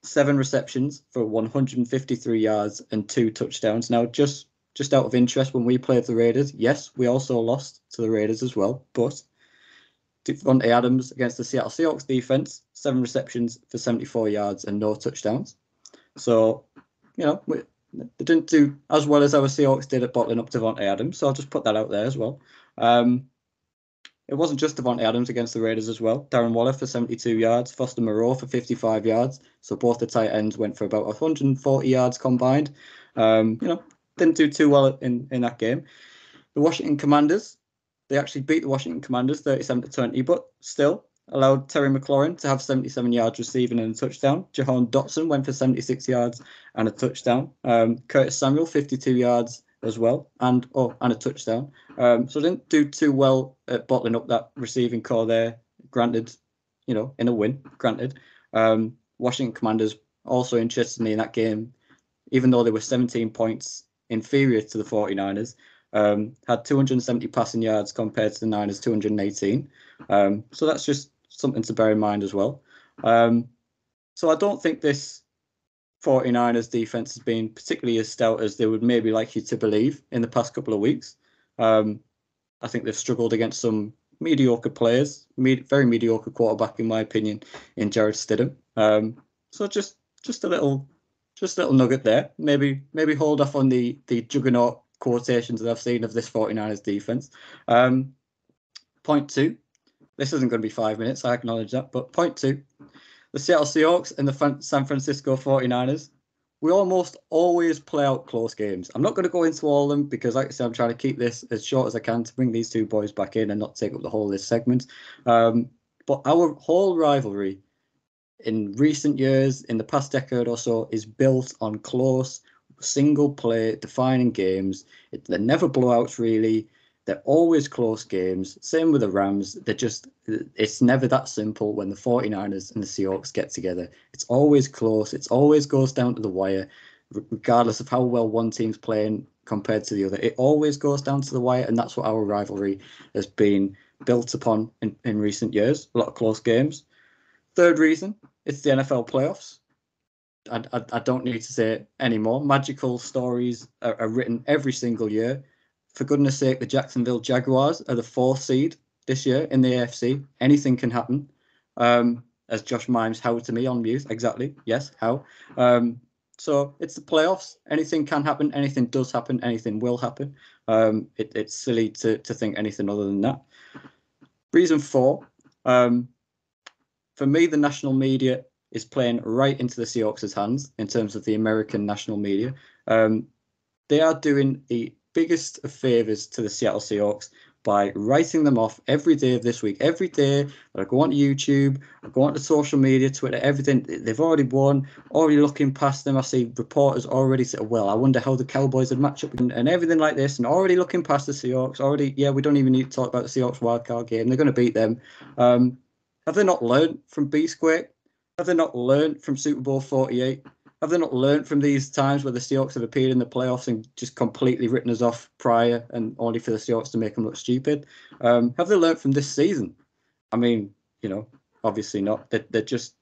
7 receptions for 153 yards and 2 touchdowns. Now, just out of interest, when we played the Raiders, yes, we also lost to the Raiders as well, but Devontae Adams against the Seattle Seahawks defense, 7 receptions for 74 yards and no touchdowns. So, they didn't do as well as our Seahawks did at bottling up Devontae Adams, so I'll just put that out there as well. It wasn't just Devontae Adams against the Raiders as well. Darren Waller for 72 yards, Foster Moreau for 55 yards. So both the tight ends went for about 140 yards combined. Didn't do too well in that game. The Washington Commanders, they actually beat the Washington Commanders 37-20, but still allowed Terry McLaurin to have 77 yards receiving and a touchdown. Jahan Dotson went for 76 yards and a touchdown. Curtis Samuel, 52 yards as well, and a touchdown. So didn't do too well at bottling up that receiving core there. Granted, in a win, granted. Washington Commanders also interested me in that game, even though they were 17 points inferior to the 49ers, had 270 passing yards compared to the Niners' 218. So that's just something to bear in mind as well. So I don't think this 49ers defense has been particularly as stout as they would maybe like you to believe in the past couple of weeks. I think they've struggled against some mediocre players, very mediocre quarterback in my opinion, in Jarrett Stidham. So just a little nugget there. Maybe hold off on the juggernaut quotations that I've seen of this 49ers defense. Point 2. This isn't going to be 5 minutes, I acknowledge that, but point 2. The Seattle Seahawks and the San Francisco 49ers, we almost always play out close games. I'm not going to go into all of them because, like I said, I'm trying to keep this as short as I can to bring these 2 boys back in and not take up the whole of this segment. But our whole rivalry in recent years, in the past decade or so, is built on close, single-play, defining games. They're never blowouts, really. They're always close games. Same with the Rams. It's never that simple when the 49ers and the Seahawks get together. It's always close. It always goes down to the wire, regardless of how well one team's playing compared to the other. It always goes down to the wire, and that's what our rivalry has been built upon in recent years. A lot of close games. Third reason, it's the NFL playoffs. I don't need to say it anymore. Magical stories are written every single year. For goodness sake, the Jacksonville Jaguars are the 4th seed this year in the AFC. Anything can happen. And as Josh mimes how to me on mute. Exactly. Yes, how. So it's the playoffs. Anything can happen. Anything does happen. Anything will happen. It's silly to think anything other than that. Reason 4, for me, the national media is playing right into the Seahawks' hands in terms of the American national media. They are doing the biggest of favours to the Seattle Seahawks by writing them off every day of this week. Every day that I go on YouTube, I go onto social media, Twitter, everything, they've already won, already looking past them. I see reporters already say, well, I wonder how the Cowboys would match up and everything like this, and already looking past the Seahawks, we don't even need to talk about the Seahawks wildcard game. They're going to beat them. Have they not learned from B-Square? Have they not learned from Super Bowl 48? Have they not learned from these times where the Seahawks have appeared in the playoffs and just completely written us off prior and only for the Seahawks to make them look stupid? Have they learned from this season? I mean, obviously not. They're just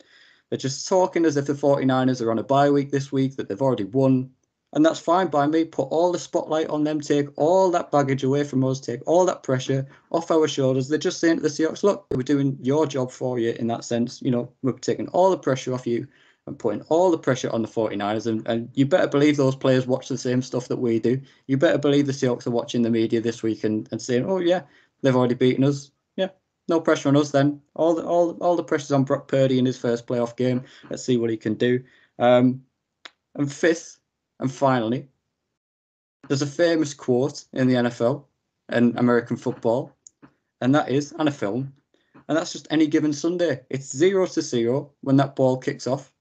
talking as if the 49ers are on a bye week this week, that they've already won. And that's fine by me. Put all the spotlight on them, take all that baggage away from us, take all that pressure off our shoulders. They're just saying to the Seahawks, look, we're doing your job for you in that sense. We're taking all the pressure off you and putting all the pressure on the 49ers. And you better believe those players watch the same stuff that we do. You better believe the Seahawks are watching the media this week and saying, oh, yeah, they've already beaten us. Yeah, no pressure on us then. All the pressure's on Brock Purdy in his first playoff game. Let's see what he can do. And 5th, and finally, there's a famous quote in the NFL and American football, and that is, and a film, and that's just any given Sunday. It's 0-0 when that ball kicks off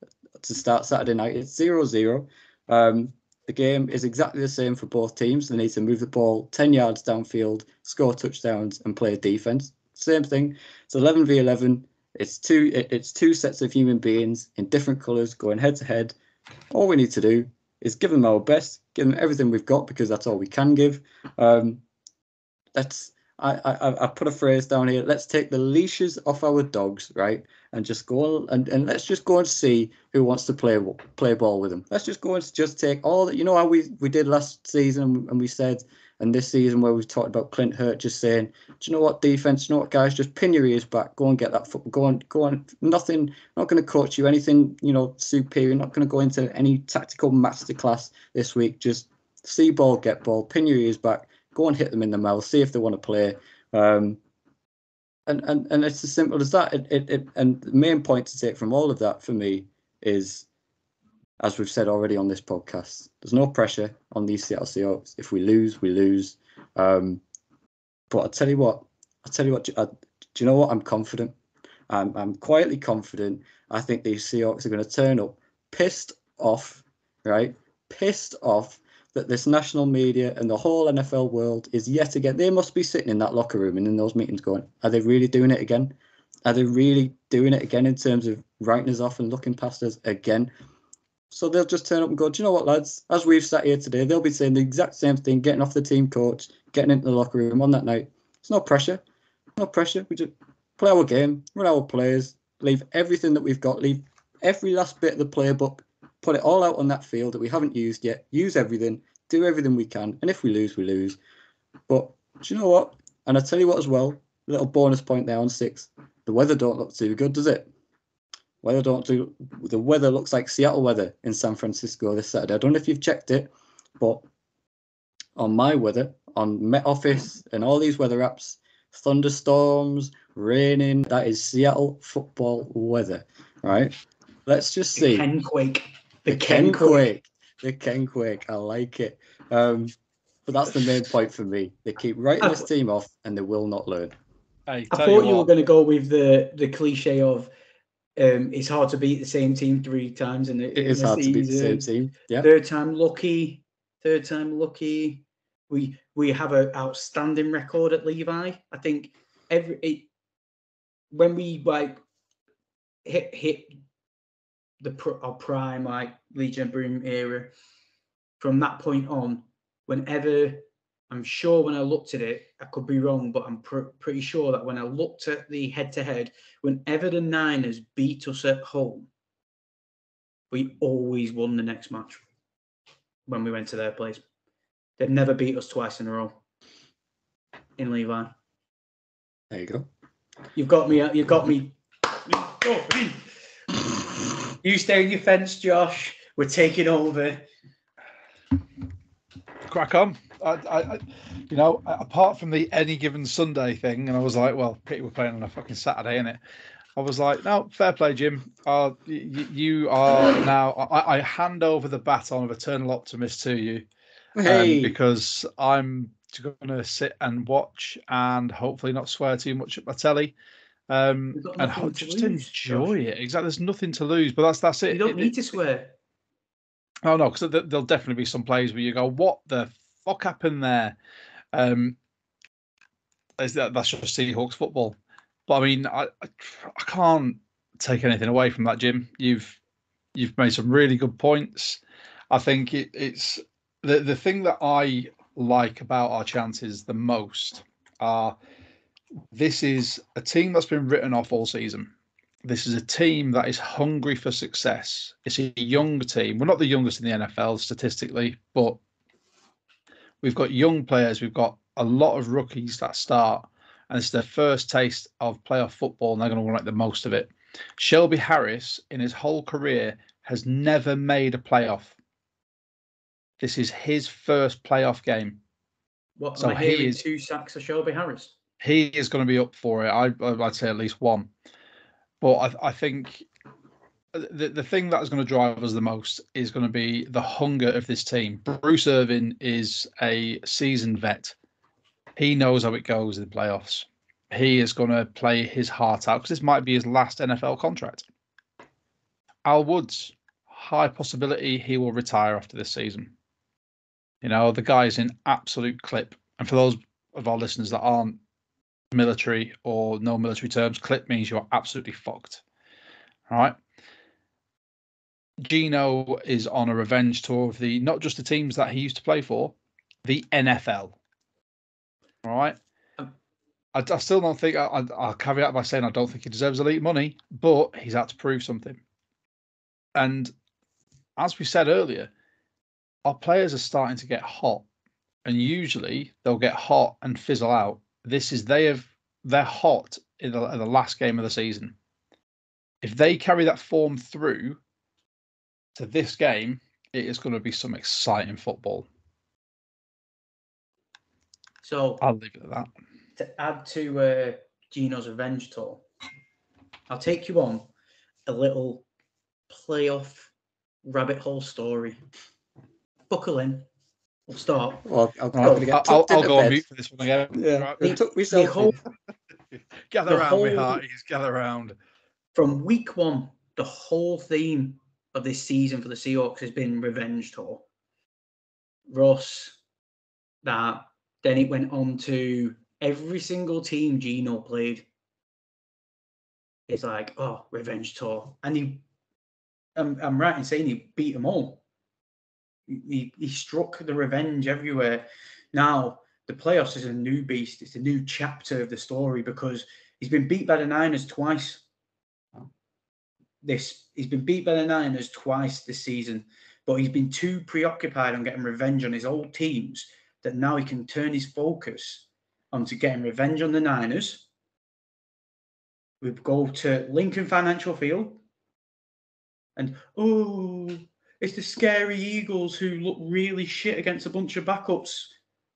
to start Saturday night. It's 0-0. The game is exactly the same for both teams. They need to move the ball 10 yards downfield, score touchdowns, and play defense. Same thing. It's 11v11. It's two sets of human beings in different colours going head to head. All we need to do is give them our best, give them everything we've got because that's all we can give. I put a phrase down here. Let's take the leashes off our dogs, right, and just go and let's just go and see who wants to play ball with them. Let's just go and just take all that. You know how we did last season, and we said, and this season where we've talked about Clint Hurt just saying, do you know what, defense? Do you know what, guys? Just pin your ears back. Go and get that football. Go on. Nothing. Not going to coach you anything. Superior. Not going to go into any tactical masterclass this week. Just see ball, get ball. Pin your ears back. Go and hit them in the mouth. See if they want to play. And it's as simple as that. And the main point to take from all of that for me is, as we've said already on this podcast, there's no pressure on these Seattle Seahawks. If we lose, we lose. But I'll tell you what. Do you know what? I'm confident. I'm quietly confident. I think these Seahawks are going to turn up pissed off, right? Pissed off that this national media and the whole NFL world is yet again. They must be sitting in that locker room and in those meetings going, are they really doing it again? Are they really doing it again in terms of writing us off and looking past us again? So they'll just turn up and go, do you know what, lads? As we've sat here today, they'll be saying the exact same thing, getting off the team coach, getting into the locker room on that night. It's no pressure. No pressure. We just play our game, run our players, leave everything that we've got, leave every last bit of the playbook, put it all out on that field that we haven't used yet, use everything, do everything we can. And if we lose, we lose. But do you know what? And I tell you what as well, a little bonus point there on 6. The weather don't look too good, does it? The weather looks like Seattle weather in San Francisco this Saturday. I don't know if you've checked it, but on my weather, on Met Office and all these weather apps, thunderstorms, raining, that is Seattle football weather, right? Let's just see. The Ken Quake. I like it. But that's the main point for me. They keep writing this team off and they will not learn. I thought you were going to go with the cliche of it's hard to beat the same team 3 times in it is hard to beat the same team. Yeah. Third time lucky. We have an outstanding record at Levi. I think when we hit our prime Legion of Boom era, from that point on, whenever, I'm sure when I looked at it, I could be wrong, but I'm pretty sure that when I looked at the head-to-head, whenever the Niners beat us at home, we always won the next match when we went to their place. They've never beat us twice in a row in Levi. There you go. You've got me You stay on your fence, Josh. We're taking over. Crack on. Apart from the any given Sunday thing, and I was like, well, Pete, we're playing on a fucking Saturday, innit? I was like, no, fair play, Jim. You are now. I hand over the baton of eternal optimist to you, because I'm going to sit and watch and hopefully not swear too much at my telly, and just enjoy it. Exactly. There's nothing to lose, but that's it. You don't need to swear. Oh no, because there'll definitely be some plays where you go, "What the fuck happened there?" That's just Seahawks football. But I mean, I can't take anything away from that, Jim. You've made some really good points. I think it's the thing that I like about our chances the most are this is a team that's been written off all season. This is a team that is hungry for success. It's a young team. We're not the youngest in the NFL statistically, but we've got young players. We've got a lot of rookies that start, and it's their first taste of playoff football, and they're going to want to make the most of it. Shelby Harris, in his whole career, has never made a playoff. This is his first playoff game. What, so am I hearing 2 sacks of Shelby Harris? He is going to be up for it. I'd say at least 1. But I think the thing that is going to drive us the most is going to be the hunger of this team. Bruce Irvin is a seasoned vet. He knows how it goes in the playoffs. He is going to play his heart out because this might be his last NFL contract. Al Woods, high possibility he will retire after this season. The guy's in absolute clip. And for those of our listeners that aren't military or no military terms, clip means you're absolutely fucked. All right. Geno is on a revenge tour of not just the teams that he used to play for, the NFL. All right. I still don't think I'll caveat by saying I don't think he deserves elite money, but he's had to prove something. And as we said earlier, our players are starting to get hot, and usually they'll get hot and fizzle out. They're hot in the last game of the season. If they carry that form through to this game, it is going to be some exciting football. So I'll leave it at that. To add to Geno's revenge tour, I'll take you on a little playoff rabbit hole story. Buckle in. We'll start. Well, I'll go on mute for this one again. Yeah, right. Gather around, me hearties. Gather around. From week 1, the whole theme of this season for the Seahawks has been revenge tour. Russ, that. Then it went on to every single team Geno played. It's like, oh, revenge tour. And I'm right in saying he beat them all. He struck the revenge everywhere. Now, the playoffs is a new beast. It's a new chapter of the story because he's been beat by the Niners twice. He's been beat by the Niners twice this season, but he's been too preoccupied on getting revenge on his old teams that now he can turn his focus onto getting revenge on the Niners. We go to Lincoln Financial Field, and it's the scary Eagles who look really shit against a bunch of backups.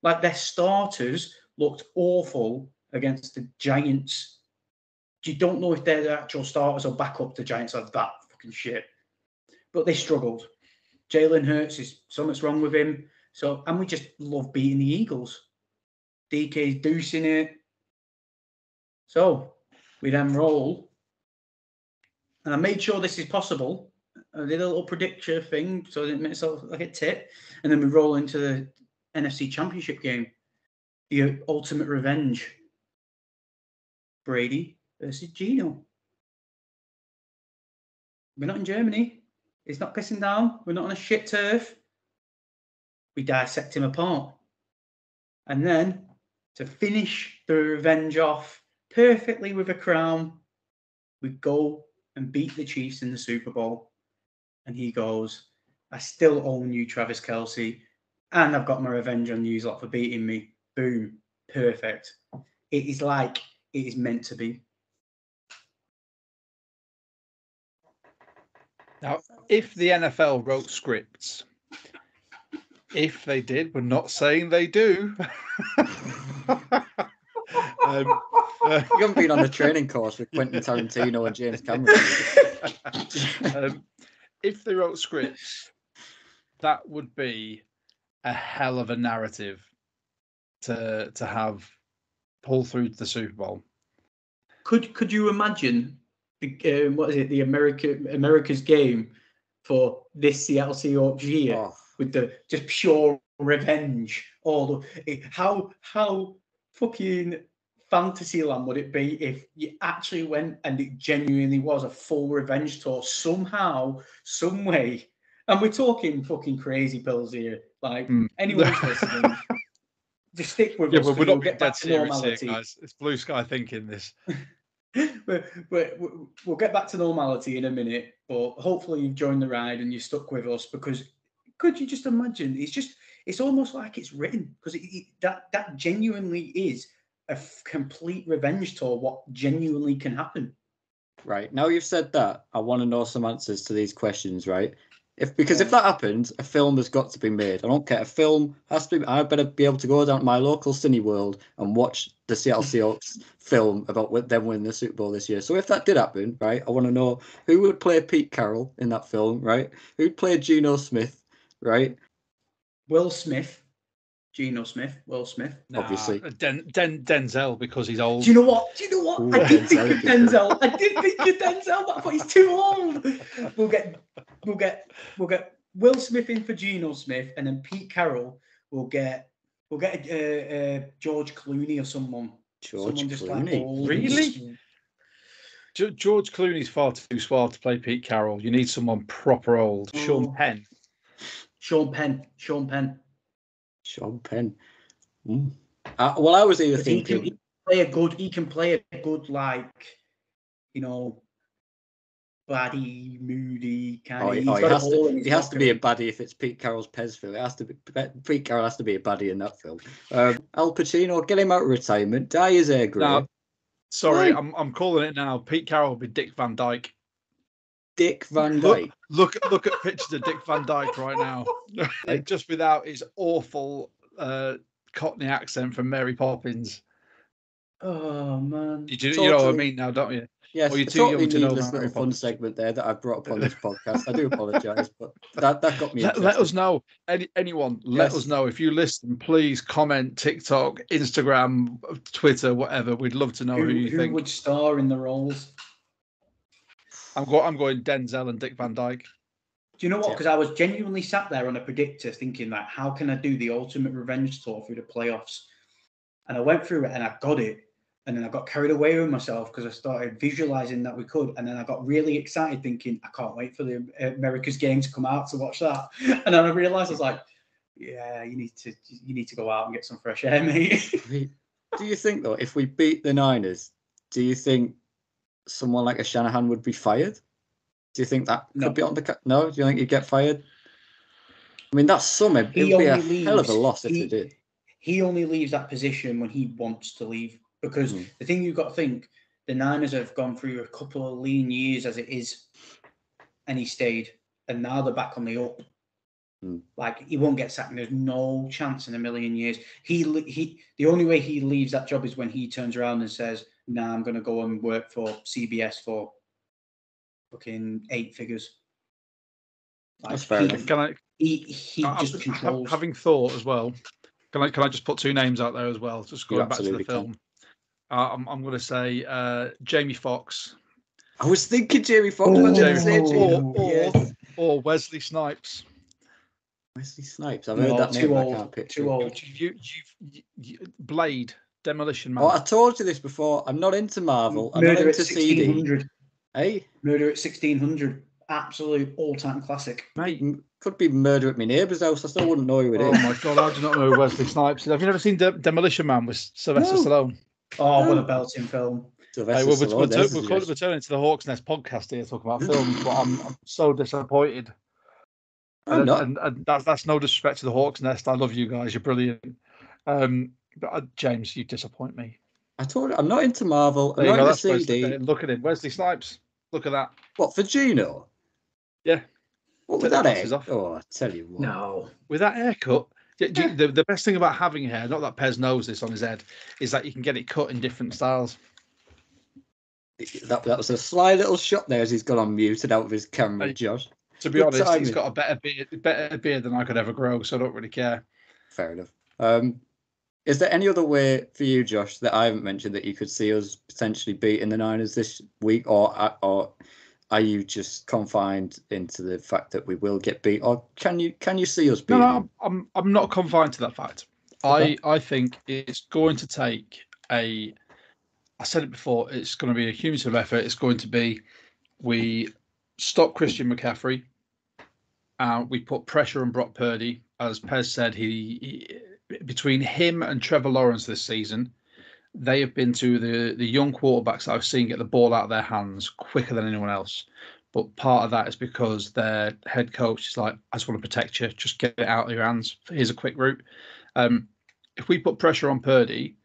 Like their starters looked awful against the Giants. You don't know if they're the actual starters or backup. The Giants are that fucking shit. But they struggled. Jalen Hurts is something's wrong with him. And we just love beating the Eagles. DK's deucing it. So we then roll. And I made sure this is possible. I did a little prediction thing, so I didn't make myself like a tit. And then we roll into the NFC Championship game. The ultimate revenge. Brady versus Geno. We're not in Germany. It's not pissing down. We're not on a shit turf. We dissect him apart. And then, to finish the revenge off perfectly with a crown, we go and beat the Chiefs in the Super Bowl. And he goes, I still own you, Travis Kelce, and I've got my revenge on you lot for beating me. Boom. Perfect. It is like it is meant to be. Now, if the NFL wrote scripts, if they did, we're not saying they do. You haven't been on a training course with Quentin Tarantino and James Cameron. If they wrote scripts, that would be a hell of a narrative to have pull through to the Super Bowl. Could you imagine the America's game for this Seattle Seahawks year with the just pure revenge? How fucking fantasy land would it be if you actually went and it genuinely was a full revenge tour somehow, some way? And we're talking fucking crazy pills here. Like anyone who's listening, just stick with us. But we're not get dead back to serious normality, here, guys. It's blue sky thinking this. We'll get back to normality in a minute, but hopefully you've joined the ride and you're stuck with us, because could you just imagine? It's almost like it's written, because that genuinely is a complete revenge tour. What genuinely can happen? Right, now you've said that, I want to know some answers to these questions, right? Because if that happens, a film has got to be made. I don't care. A film has to be. I better be able to go down to my local Cineworld and watch the Seattle Seahawks film about them winning the Super Bowl this year. So if that did happen, right, I want to know who would play Pete Carroll in that film, right? Who'd play Geno Smith, right? Will Smith. Geno Smith, Will Smith. Obviously. Denzel, because he's old. Do you know what? Ooh, I did think of Denzel. I thought he's too old. We'll get Will Smith in for Geno Smith, and then Pete Carroll. We'll get George Clooney or someone. George Clooney. Just like old. Really? George Clooney's far too suave to play Pete Carroll. You need someone proper old. Sean Penn. Well, I was either thinking he can play a good like, baddie, moody kind of. He has to be a baddie if it's Pete Carroll's Pez film. Pete Carroll has to be a baddie in that film. Al Pacino, get him out of retirement. Dye his hair grey. No, sorry, I'm calling it now. Pete Carroll will be Dick Van Dyke. Dick Van Dyke. Look at pictures of Dick Van Dyke right now. Just without his awful Cockney accent from Mary Poppins. Oh man, you know what I mean now, don't you? Yes, you're too young to know little fun segment there that I brought up on this podcast. I do apologise, but that got me. Let us know. Anyone, let us know if you listen. Please comment, TikTok, Instagram, Twitter, whatever. We'd love to know who you think would star in the roles. I'm going Denzel and Dick Van Dyke. Do you know what? Because I was genuinely sat there on a predictor thinking, like, how can I do the ultimate revenge tour through the playoffs? And I went through it and I got it. And then I got carried away with myself because I started visualizing that we could. And then I got really excited thinking, I can't wait for the America's game to come out to watch that. And then I realized, I was like, yeah, you need to go out and get some fresh air, mate. Do you think, though, if we beat the Niners, do you think someone like a Shanahan would be fired? Do you think that could be on the... No? Do you think he'd get fired? I mean, that's it would be a hell of a loss if they did. He only leaves that position when he wants to leave. Because the thing you've got to think, the Niners have gone through a couple of lean years as it is, and he stayed, and now they're back on the up. Like, he won't get sacked. There's no chance in a million years. The only way he leaves that job is when he turns around and says, "Nah, I'm going to go and work for CBS for fucking 8 figures." Like, that's fair enough. He just controls. Having thought as well, can I just put 2 names out there as well? Just going back to the film. I'm going to say Jamie Foxx. I was thinking Jamie Foxx. Or Wesley Snipes. Wesley Snipes. I've heard that name, but I can't picture. Too old. Blade, Demolition Man. Oh, I told you this before. I'm not into Marvel. I'm not into CD. Hey? Murder at 1600. Absolute all-time classic. Mate, could be Murder at my neighbour's house. I still wouldn't know who it is. Oh my God, I do not know who Wesley Snipes is. Have you never seen Demolition Man with Sylvester Stallone? Oh, what a belting film. We're turning to the Hawks Nest podcast here talking about films, but I'm so disappointed. And that's no disrespect to the Hawks Nest. I love you guys. You're brilliant. But James, you disappoint me. I told you, I'm not into Marvel. I'm not into CD. Look at him. Wesley Snipes. Look at that. What, for Geno? Yeah. What with that hair? Oh, I tell you what. No. With that haircut, the best thing about having hair, not that Pez knows this on his head, is that you can get it cut in different styles. That was a sly little shot there as he's gone on mute and out of his camera, Josh. To be honest, he's got a better beard than I could ever grow, so I don't really care. Fair enough. Is there any other way for you, Josh, that I haven't mentioned that you could see us potentially beating the Niners this week, or are you just confined into the fact that we will get beat, or can you see us beating? No, I'm not confined to that fact. Okay. I think it's going to take I said it before, it's going to be a cumulative effort. It's going to be we stop Christian McCaffrey, we put pressure on Brock Purdy. As Pez said, he between him and Trevor Lawrence this season, they have been to the young quarterbacks that I've seen get the ball out of their hands quicker than anyone else. But part of that is because their head coach is like, I just want to protect you. Just get it out of your hands. Here's a quick route. If we put pressure on Purdy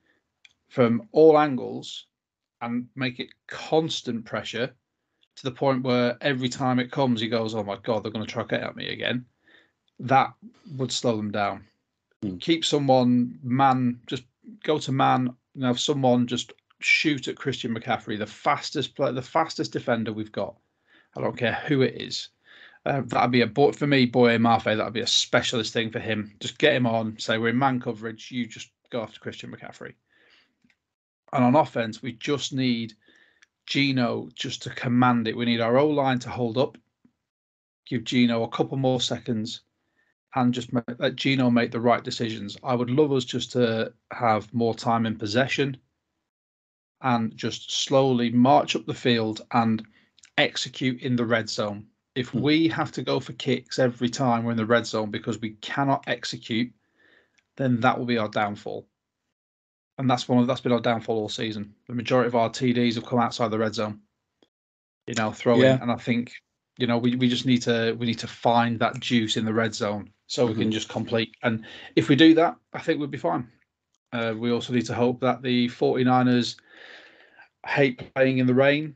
from all angles and make it constant pressure to the point where every time it comes, he goes, oh my God, they're going to try to get at me again. That would slow them down. Keep someone just go to man. Have someone just shoot at Christian McCaffrey, the fastest defender we've got. I don't care who it is. That'd be for me, Boye Mafe. That'd be a specialist thing for him. Just get him on. Say we're in man coverage. You just go after Christian McCaffrey. And on offense, we just need Geno just to command it. We need our O-line to hold up. Give Geno a couple more seconds. And just let Geno make the right decisions. I would love us just to have more time in possession and just slowly march up the field and execute in the red zone. If we have to go for kicks every time we're in the red zone because we cannot execute, then that will be our downfall. And that's been our downfall all season. The majority of our TDs have come outside the red zone. Throw in, and I think we just need to find that juice in the red zone so we can just complete. And if we do that, I think we'll be fine. We also need to hope that the 49ers hate playing in the rain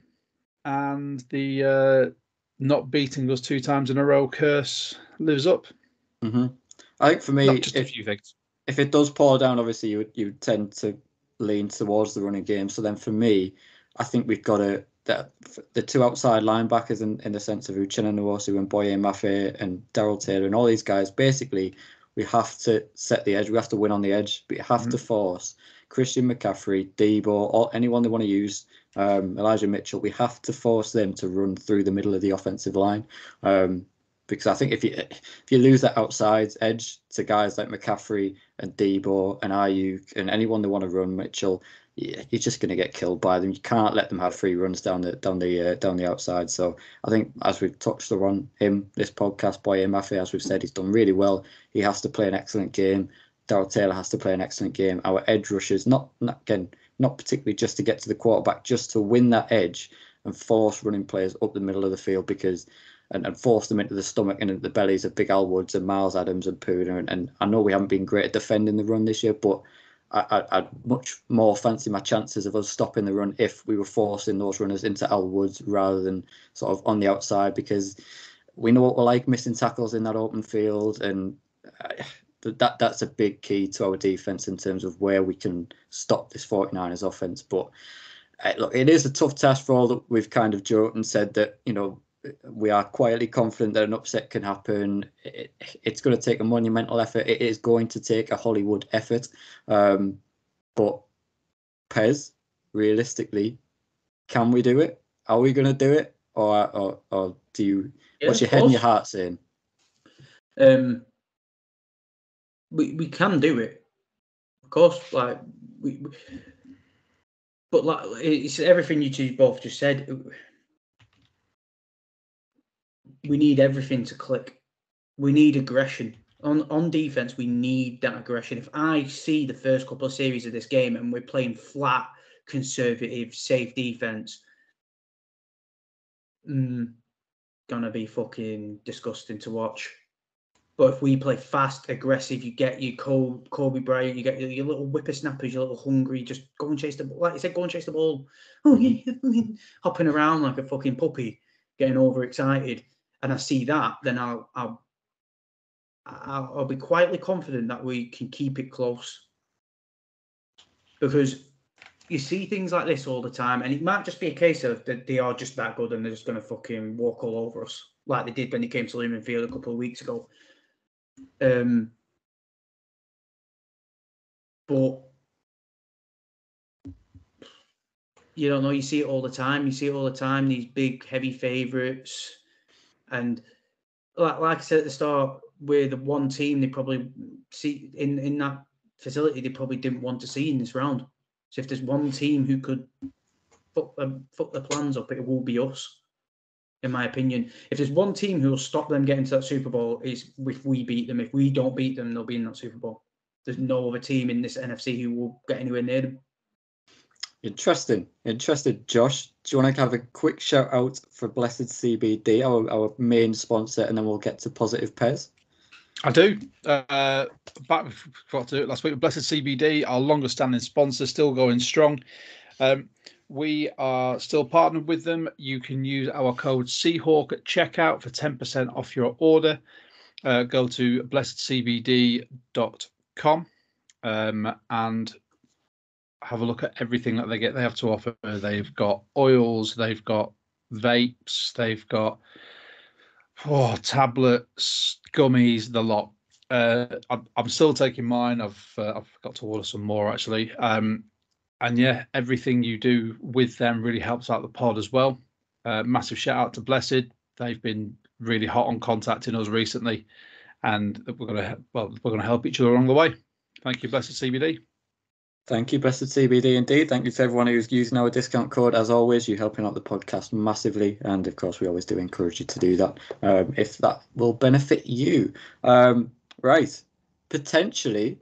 and the not beating us 2 times in a row curse lives up. I think for me, just a few things. If it does pour down, obviously you tend to lean towards the running game. So then for me, I think we've got the 2 outside linebackers in the sense of Uchenna Nwosu and Boye Mafe and Darrell Taylor and all these guys. Basically, we have to set the edge. We have to win on the edge. But you have to force Christian McCaffrey, Debo, or anyone they want to use, Elijah Mitchell. We have to force them to run through the middle of the offensive line. Because I think if you lose that outside edge to guys like McCaffrey and Debo and Ayuk and anyone they want to run, Mitchell, you're just going to get killed by them. You can't let them have free runs down the outside. So I think, as we've touched on him this podcast, Boye Mafe, as we've said, he's done really well. He has to play an excellent game. Darrell Taylor has to play an excellent game. Our edge rushers, not particularly just to get to the quarterback, just to win that edge and force running players up the middle of the field and force them into the stomach and into the bellies of Big Al Woods and Miles Adams and Puna. And I know we haven't been great at defending the run this year, but I'd much more fancy my chances of us stopping the run if we were forcing those runners into Al Woods rather than sort of on the outside, because we know what we're like, missing tackles in that open field, and that's a big key to our defense in terms of where we can stop this 49ers offense. But look, it is a tough task for all that we've kind of joked and said that, we are quietly confident that an upset can happen. It's going to take a monumental effort. It is going to take a Hollywood effort. But Pez, realistically, can we do it? Are we going to do it? Or do you? Yeah, what's your head and your heart saying? We can do it, of course. But it's everything you two both just said. We need everything to click. We need aggression. On defense, we need that aggression. If I see the first couple of series of this game and we're playing flat, conservative, safe defense, gonna be fucking disgusting to watch. But if we play fast, aggressive, you get your Kobe Bryant, you get your little whippersnappers, your little hungry, just go and chase the ball. Like you said, go and chase the ball. Oh, yeah, hopping around like a fucking puppy, getting overexcited. and I see that, then I'll be quietly confident that we can keep it close. Because you see things like this all the time, and it might just be a case of that they are just that good and they're just going to fucking walk all over us, like they did when they came to Lumen Field a couple of weeks ago. But you don't know. You see it all the time. These big, heavy favourites, and like I said at the start, we're the one team they probably see in that facility they probably didn't want to see in this round. So if there's one team who could fuck the plans up, it will be us, in my opinion. If there's one team who will stop them getting to that Super Bowl, it's if we beat them. If we don't beat them, they'll be in that Super Bowl. There's no other team in this NFC who will get anywhere near them. Interesting. Josh, do you want to have a quick shout out for Blessed CBD, our main sponsor, and then we'll get to Positive Pez? I do. Forgot to do it last week. Blessed CBD, our longest standing sponsor, still going strong. We are still partnered with them. You can use our code Seahawk at checkout for 10% off your order. Go to blessedcbd.com and have a look at everything that they have to offer. They've got oils, they've got vapes, they've got tablets, gummies, the lot. I'm still taking mine. I've got to order some more actually. And yeah, everything you do with them really helps out the pod as well. Massive shout out to Blessed. They've been really hot on contacting us recently, and we're gonna help each other along the way. Thank you, Blessed CBD. Thank you, Blessed CBD, indeed. Thank you to everyone who's using our discount code. As always, you're helping out the podcast massively, and of course, we always do encourage you to do that if that will benefit you. Right, potentially,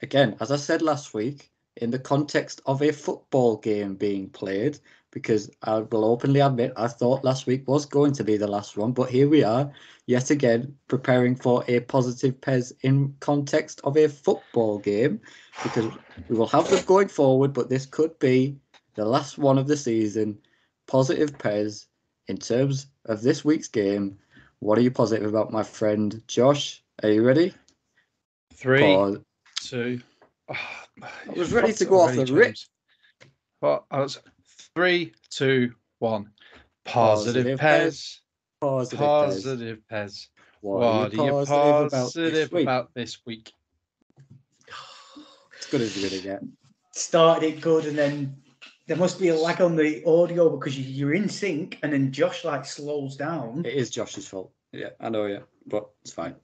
again, as I said last week, in the context of a football game being played, because I will openly admit I thought last week was going to be the last one, but here we are, yet again, preparing for a Positive Pez in context of a football game, because we will have them going forward, but this could be the last one of the season. Positive Pez, in terms of this week's game, what are you positive about, my friend Josh? Are you ready? 3, 2. I was ready to go off the rip. But I was 3, 2, 1. Positive Pez. Positive Pez. What are you positive about this week? As good as you're gonna get. Started it good, and then there must be a lag on the audio because you're in sync, and then Josh slows down. It is Josh's fault. Yeah, I know. Yeah, but it's fine.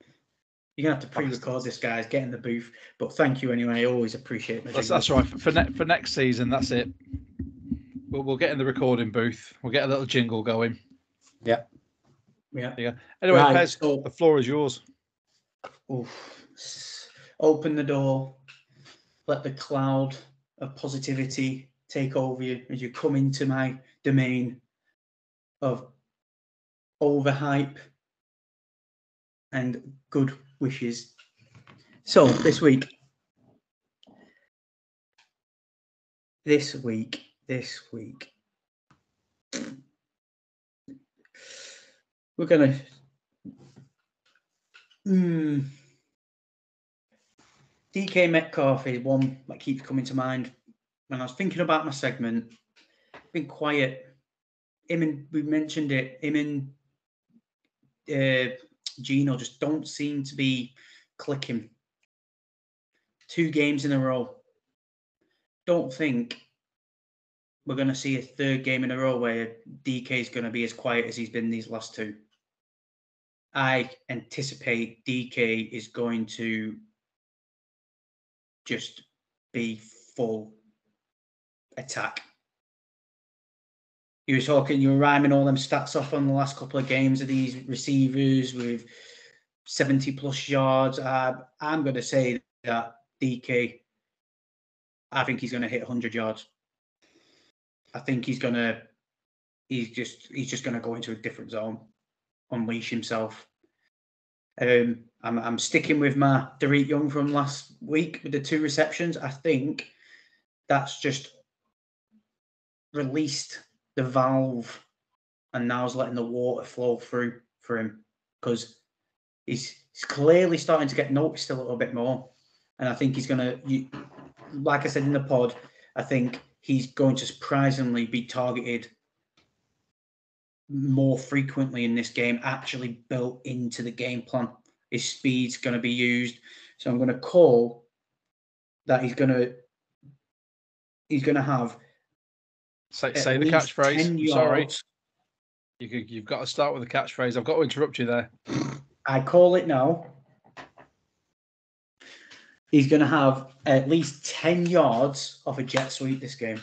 You're gonna have to pre-record this, guys. Get in the booth. But thank you anyway. I always appreciate it. That's right. For next season, that's it. We'll get in the recording booth. We'll get a little jingle going. Yeah. Anyway, right, Pez, so, the floor is yours. Open the door. Let the cloud of positivity take over you as you come into my domain of overhype and good wishes. So this week, we're gonna DK Metcalf is one that keeps coming to mind when I was thinking about my segment. Been quiet. We mentioned it. Him and Geno just don't seem to be clicking. 2 games in a row. Don't think we're going to see a 3rd game in a row where DK is going to be as quiet as he's been these last 2. I anticipate DK is going to just be full attack. You were rhyming all them stats off on the last couple of games of these receivers with 70 plus yards. I'm going to say that DK, I think he's going to hit 100 yards. I think he's just going to go into a different zone, unleash himself. I'm sticking with my Derek Young from last week with the 2 receptions. I think that's just released the valve and now is letting the water flow through for him because he's clearly starting to get noticed a little bit more. And I think he's going to, like I said in the pod, I think he's going to surprisingly be targeted more frequently in this game, actually built into the game plan. His speed's going to be used. So I'm going to call that he's going to have say the catchphrase. 10 yards. Sorry. You've got to start with the catchphrase. I've got to interrupt you there. I call it now. He's going to have at least 10 yards off a jet sweep this game.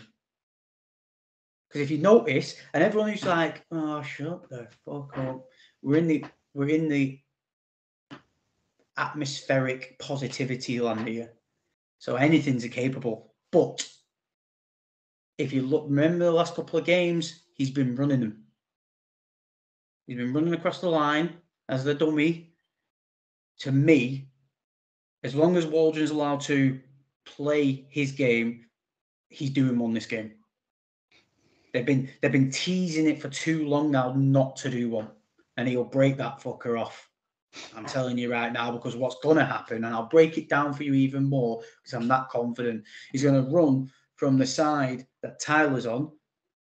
Because if you notice, and everyone who's like, "Oh, shut the fuck up," we're in the atmospheric positivity land here, so anything's capable. But if you remember the last couple of games, he's been running them. He's been running across the line as the dummy. To me, as long as Waldron's allowed to play his game, he's doing one this game. They've been teasing it for too long now not to do one, and he'll break that fucker off. I'm telling you right now, because what's going to happen, and I'll break it down for you even more because I'm that confident. He's going to run from the side that Tyler's on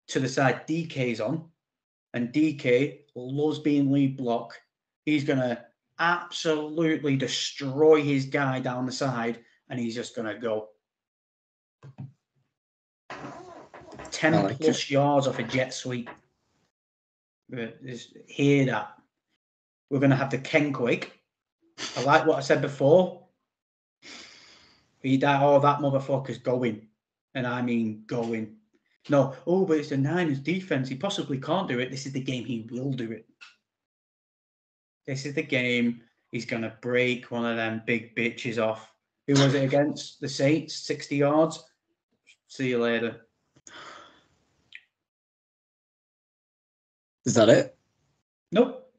to the side DK's on, and DK loves being lead block. He's going to absolutely destroy his guy down the side, and he's just going to go 10 plus yards off a jet sweep. Just hear that. We're going to have the Kenquake. I like what I said before. That motherfucker's going. And I mean going. No, but it's the Niners defense. He possibly can't do it. This is the game he will do it. This is the game he's going to break one of them big bitches off. Who was it against? The Saints, 60 yards. See you later. Is that it? Nope.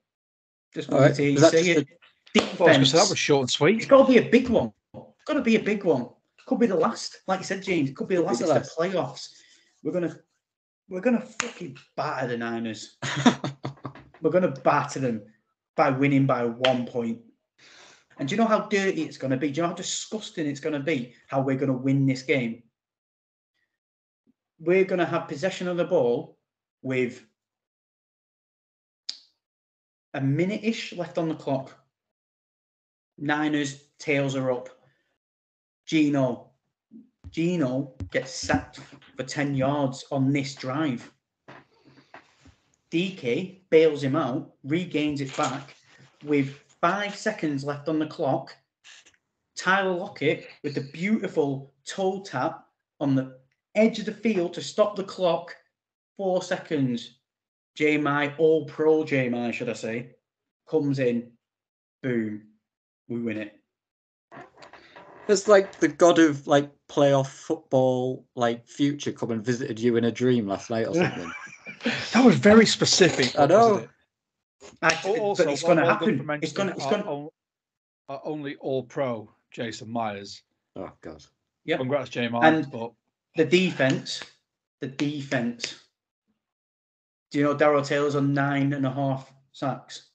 Just wanted to see it. Defense. That was short and sweet. It's got to be a big one. It's got to be a big one. Could be the last. Like you said, James, it could be the last. It's the playoffs. We're gonna fucking batter the Niners. We're gonna batter them by winning by 1 point. And do you know how dirty it's gonna be? Do you know how disgusting it's gonna be? How we're gonna win this game? We're gonna have possession of the ball with a minute-ish left on the clock. Niners tails are up. Geno gets sacked for 10 yards on this drive. DK bails him out, regains it back with 5 seconds left on the clock. Tyler Lockett with the beautiful toe tap on the edge of the field to stop the clock. 4 seconds. All-pro J-My, should I say, comes in. Boom. We win it. It's like the god of like playoff football, like future, come and visited you in a dream last night or something. That was very specific. I know. Also, but it's going to happen. It's going to. Only all-pro Jason Myers. Oh God. Yeah. Congrats, J-My. And the defense. Do you know Darryl Taylor's on 9.5 sacks?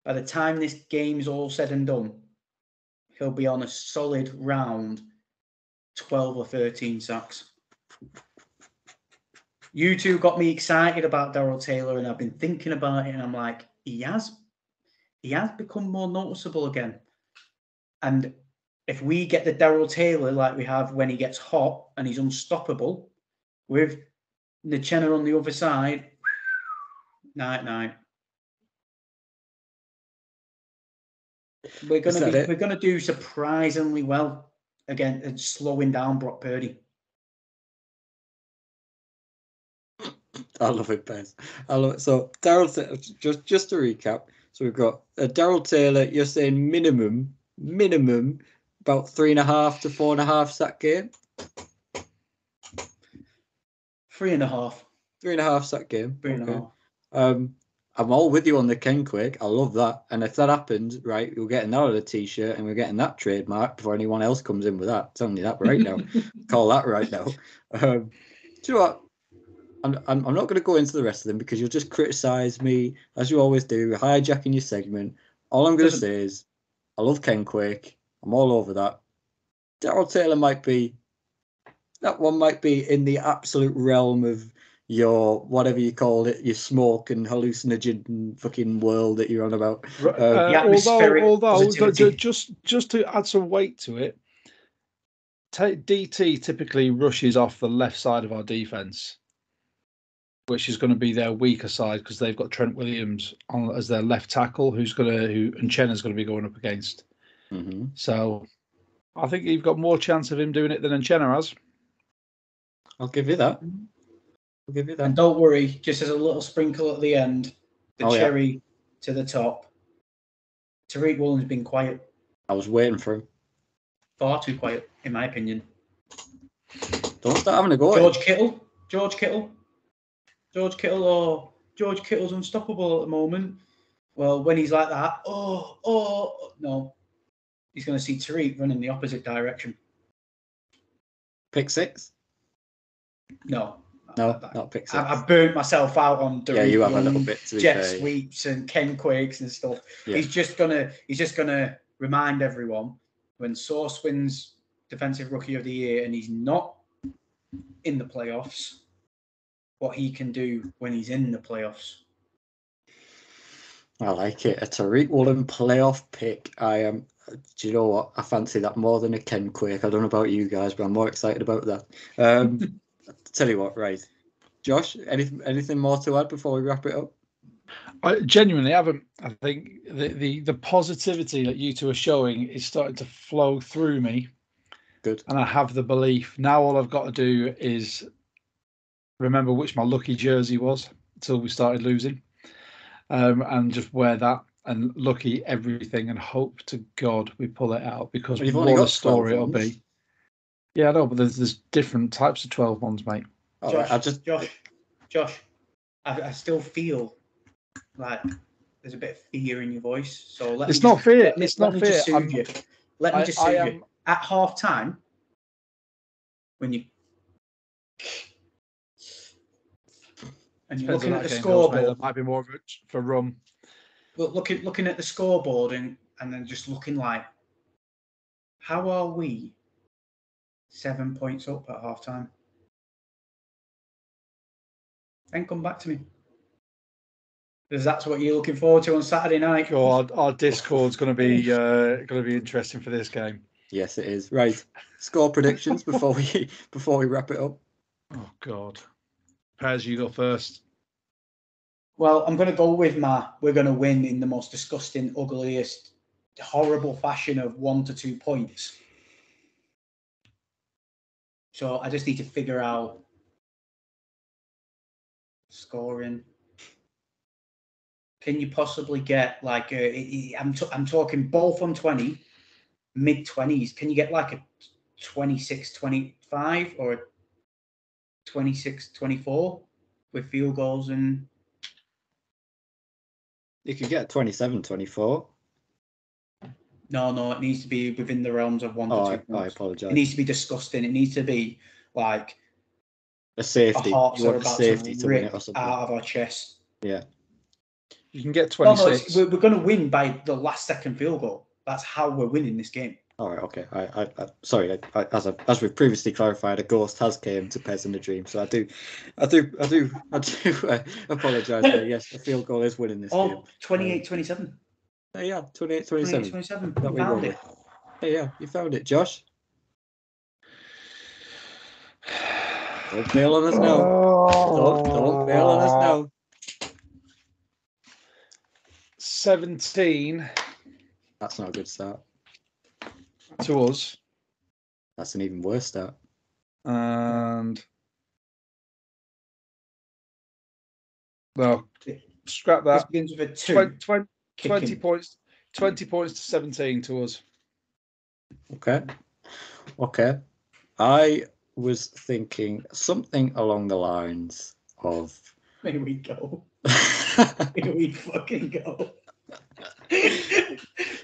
By the time this game's all said and done, he'll be on a solid round 12 or 13 sacks. You two got me excited about Darryl Taylor, and I've been thinking about it, and I'm like, he has become more noticeable again. And if we get the Darryl Taylor like we have when he gets hot and he's unstoppable, with Nichenna on the other side, night. We're gonna do surprisingly well again at slowing down Brock Purdy. I love it, Pez. I love it. So Darryl, just to recap. So we've got Darryl Taylor. You're saying minimum about 3.5 to 4.5 sack game. 3.5. 3.5 sack game. 3.5. I'm all with you on the Kenquake. I love that. And if that happens, right, we're getting that on a t-shirt and we're getting that trademark before anyone else comes in with that. I'm telling you that right now. Call that right now. Do you know what? I'm not going to go into the rest of them because you'll just criticise me as you always do, hijacking your segment. All I'm going to say is, I love Ken Quake. I'm all over that. Darryl Taylor might be in the absolute realm of your whatever you call it, your smoke and hallucinogen fucking world that you're on about. Although just to add some weight to it, DT typically rushes off the left side of our defense, which is going to be their weaker side because they've got Trent Williams on as their left tackle, and Chenna's going to be going up against. Mm-hmm. So I think you've got more chance of him doing it than Chenna has. I'll give you that. And don't worry, just as a little sprinkle at the end, cherry to the top. Tariq Woolen's been quiet. I was waiting for him. Far too quiet, in my opinion. Don't start having a go. George Kittle's unstoppable at the moment. Well, when he's like that, no. He's going to see Tariq running the opposite direction. Pick six? No, not pick six. I burnt myself out on Tariq. You have a little bit to be jet fair. sweeps and Ken Quakes and stuff. Yeah. He's just gonna remind everyone when Sauce wins Defensive Rookie of the Year and he's not in the playoffs, what he can do when he's in the playoffs. I like it. A Tariq Woolen playoff pick. Do you know what? I fancy that more than a Ken Quake. I don't know about you guys, but I'm more excited about that. Tell you what, right. Josh, anything more to add before we wrap it up? I genuinely haven't. I think the positivity that you two are showing is starting to flow through me. Good. And I have the belief. Now all I've got to do is remember which my lucky jersey was until we started losing. And just wear that and lucky everything and hope to God we pull it out because what a story it'll be. Yeah, I know, but there's different types of 12 ones, mate. Josh, I still feel like there's a bit of fear in your voice. So it's not fear. Let me just soothe you. At half time, when you and you're looking at the scoreboard, there might be more of it for rum. But looking at the scoreboard and then just looking like, how are we 7 points up at half time? Then come back to me. Because that's what you're looking forward to on Saturday night. God, our Discord's going to be interesting for this game. Yes, it is. Right, score predictions before we wrap it up. Oh God, Pez, you go first. Well, I'm going to go with we're going to win in the most disgusting, ugliest, horrible fashion of 1 to 2 points. So I just need to figure out scoring. Can you possibly get like I'm talking both on 20, mid-20s. Can you get like a 26-25 or a 26-24 with field goals and... You could get 27-24. No, it needs to be within the realms of 1 to 2 points. I apologise. It needs to be disgusting. It needs to be like a safety. Our hearts are about safety to win it or something. Out of our chest. Yeah. You can get 26. We're going to win by the last second field goal. That's how we're winning this game. All right, okay. Sorry. As we've previously clarified, a ghost has came to Pez in a dream, so I do apologise there. Yes, a field goal is winning this game. 28-27. Yeah, 28-27. 28-27. We found it. Yeah, you found it, Josh. Don't bail on us now. Don't bail on us now. 17. That's not a good start. To us. That's an even worse start. And no, scrap that. This begins with a 2. 20 points. 20 points to 17 to us. Okay. I was thinking something along the lines of. Here we go. Here we fucking go.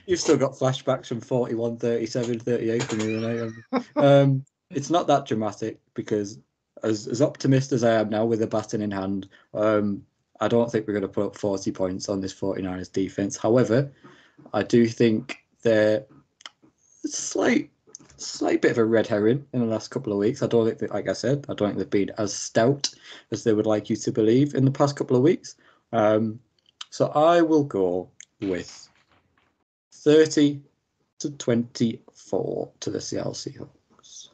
You've still got flashbacks from 41, 37, 38 from you, and it's not that dramatic because as optimist as I am now with the baton in hand, I don't think we're going to put up 40 points on this 49ers defense. However, I do think they're a slight bit of a red herring in the last couple of weeks. I don't think that, like I said, I don't think they've been as stout as they would like you to believe in the past couple of weeks. So I will go with 30-24 to the Seattle Seahawks.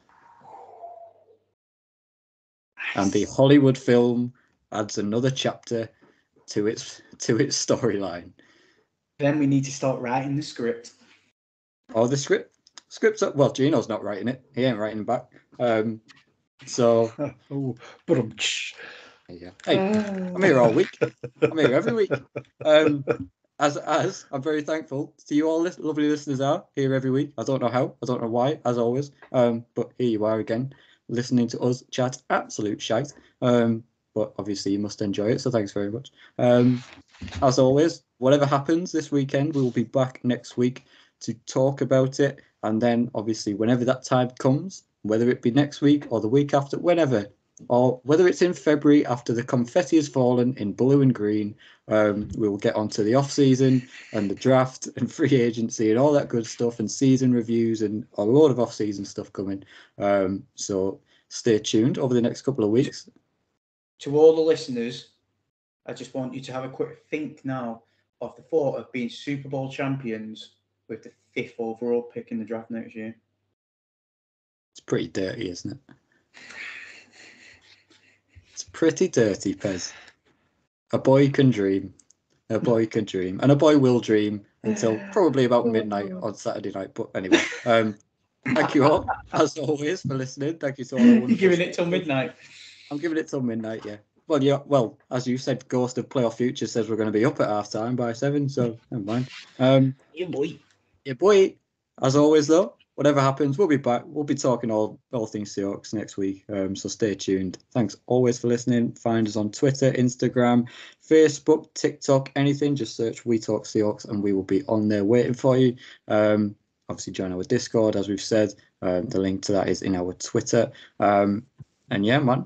And the Hollywood film adds another chapter to its storyline. Then we need to start writing the script. Oh, the script's up. Well, Geno's not writing it. He ain't writing back. So. Yeah. Hey, I'm here all week. I'm here every week. As I'm very thankful to you all, lovely listeners are here every week. I don't know how, I don't know why, as always. But here you are again, listening to us chat absolute shite. But obviously you must enjoy it, so thanks very much. As always, whatever happens this weekend, we will be back next week to talk about it. And then obviously whenever that time comes, whether it be next week or the week after, whenever, or whether it's in February after the confetti has fallen in blue and green, we will get onto the off-season and the draft and free agency and all that good stuff and season reviews and a load of off-season stuff coming. So stay tuned over the next couple of weeks. To all the listeners, I just want you to have a quick think now of the thought of being Super Bowl champions with the 5th overall pick in the draft next year. It's pretty dirty, isn't it? It's pretty dirty, Pez. A boy can dream. A boy can dream. And a boy will dream until probably about midnight on Saturday night. But anyway, thank you all, as always, for listening. Thank you to all. You're giving it till midnight? I'm giving it till midnight, yeah. Well, yeah. Well, as you said, Ghost of Playoff Future says we're going to be up at half-time by 7, so never mind. Yeah, boy. Yeah, boy. As always, though, whatever happens, we'll be back. We'll be talking all things Seahawks next week. So stay tuned. Thanks always for listening. Find us on Twitter, Instagram, Facebook, TikTok, anything. Just search We Talk Seahawks and we will be on there waiting for you. Obviously, join our Discord, as we've said. The link to that is in our Twitter. And yeah, man.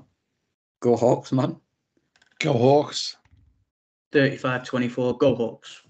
Go Hawks, man. Go Hawks. 35-24. Go Hawks.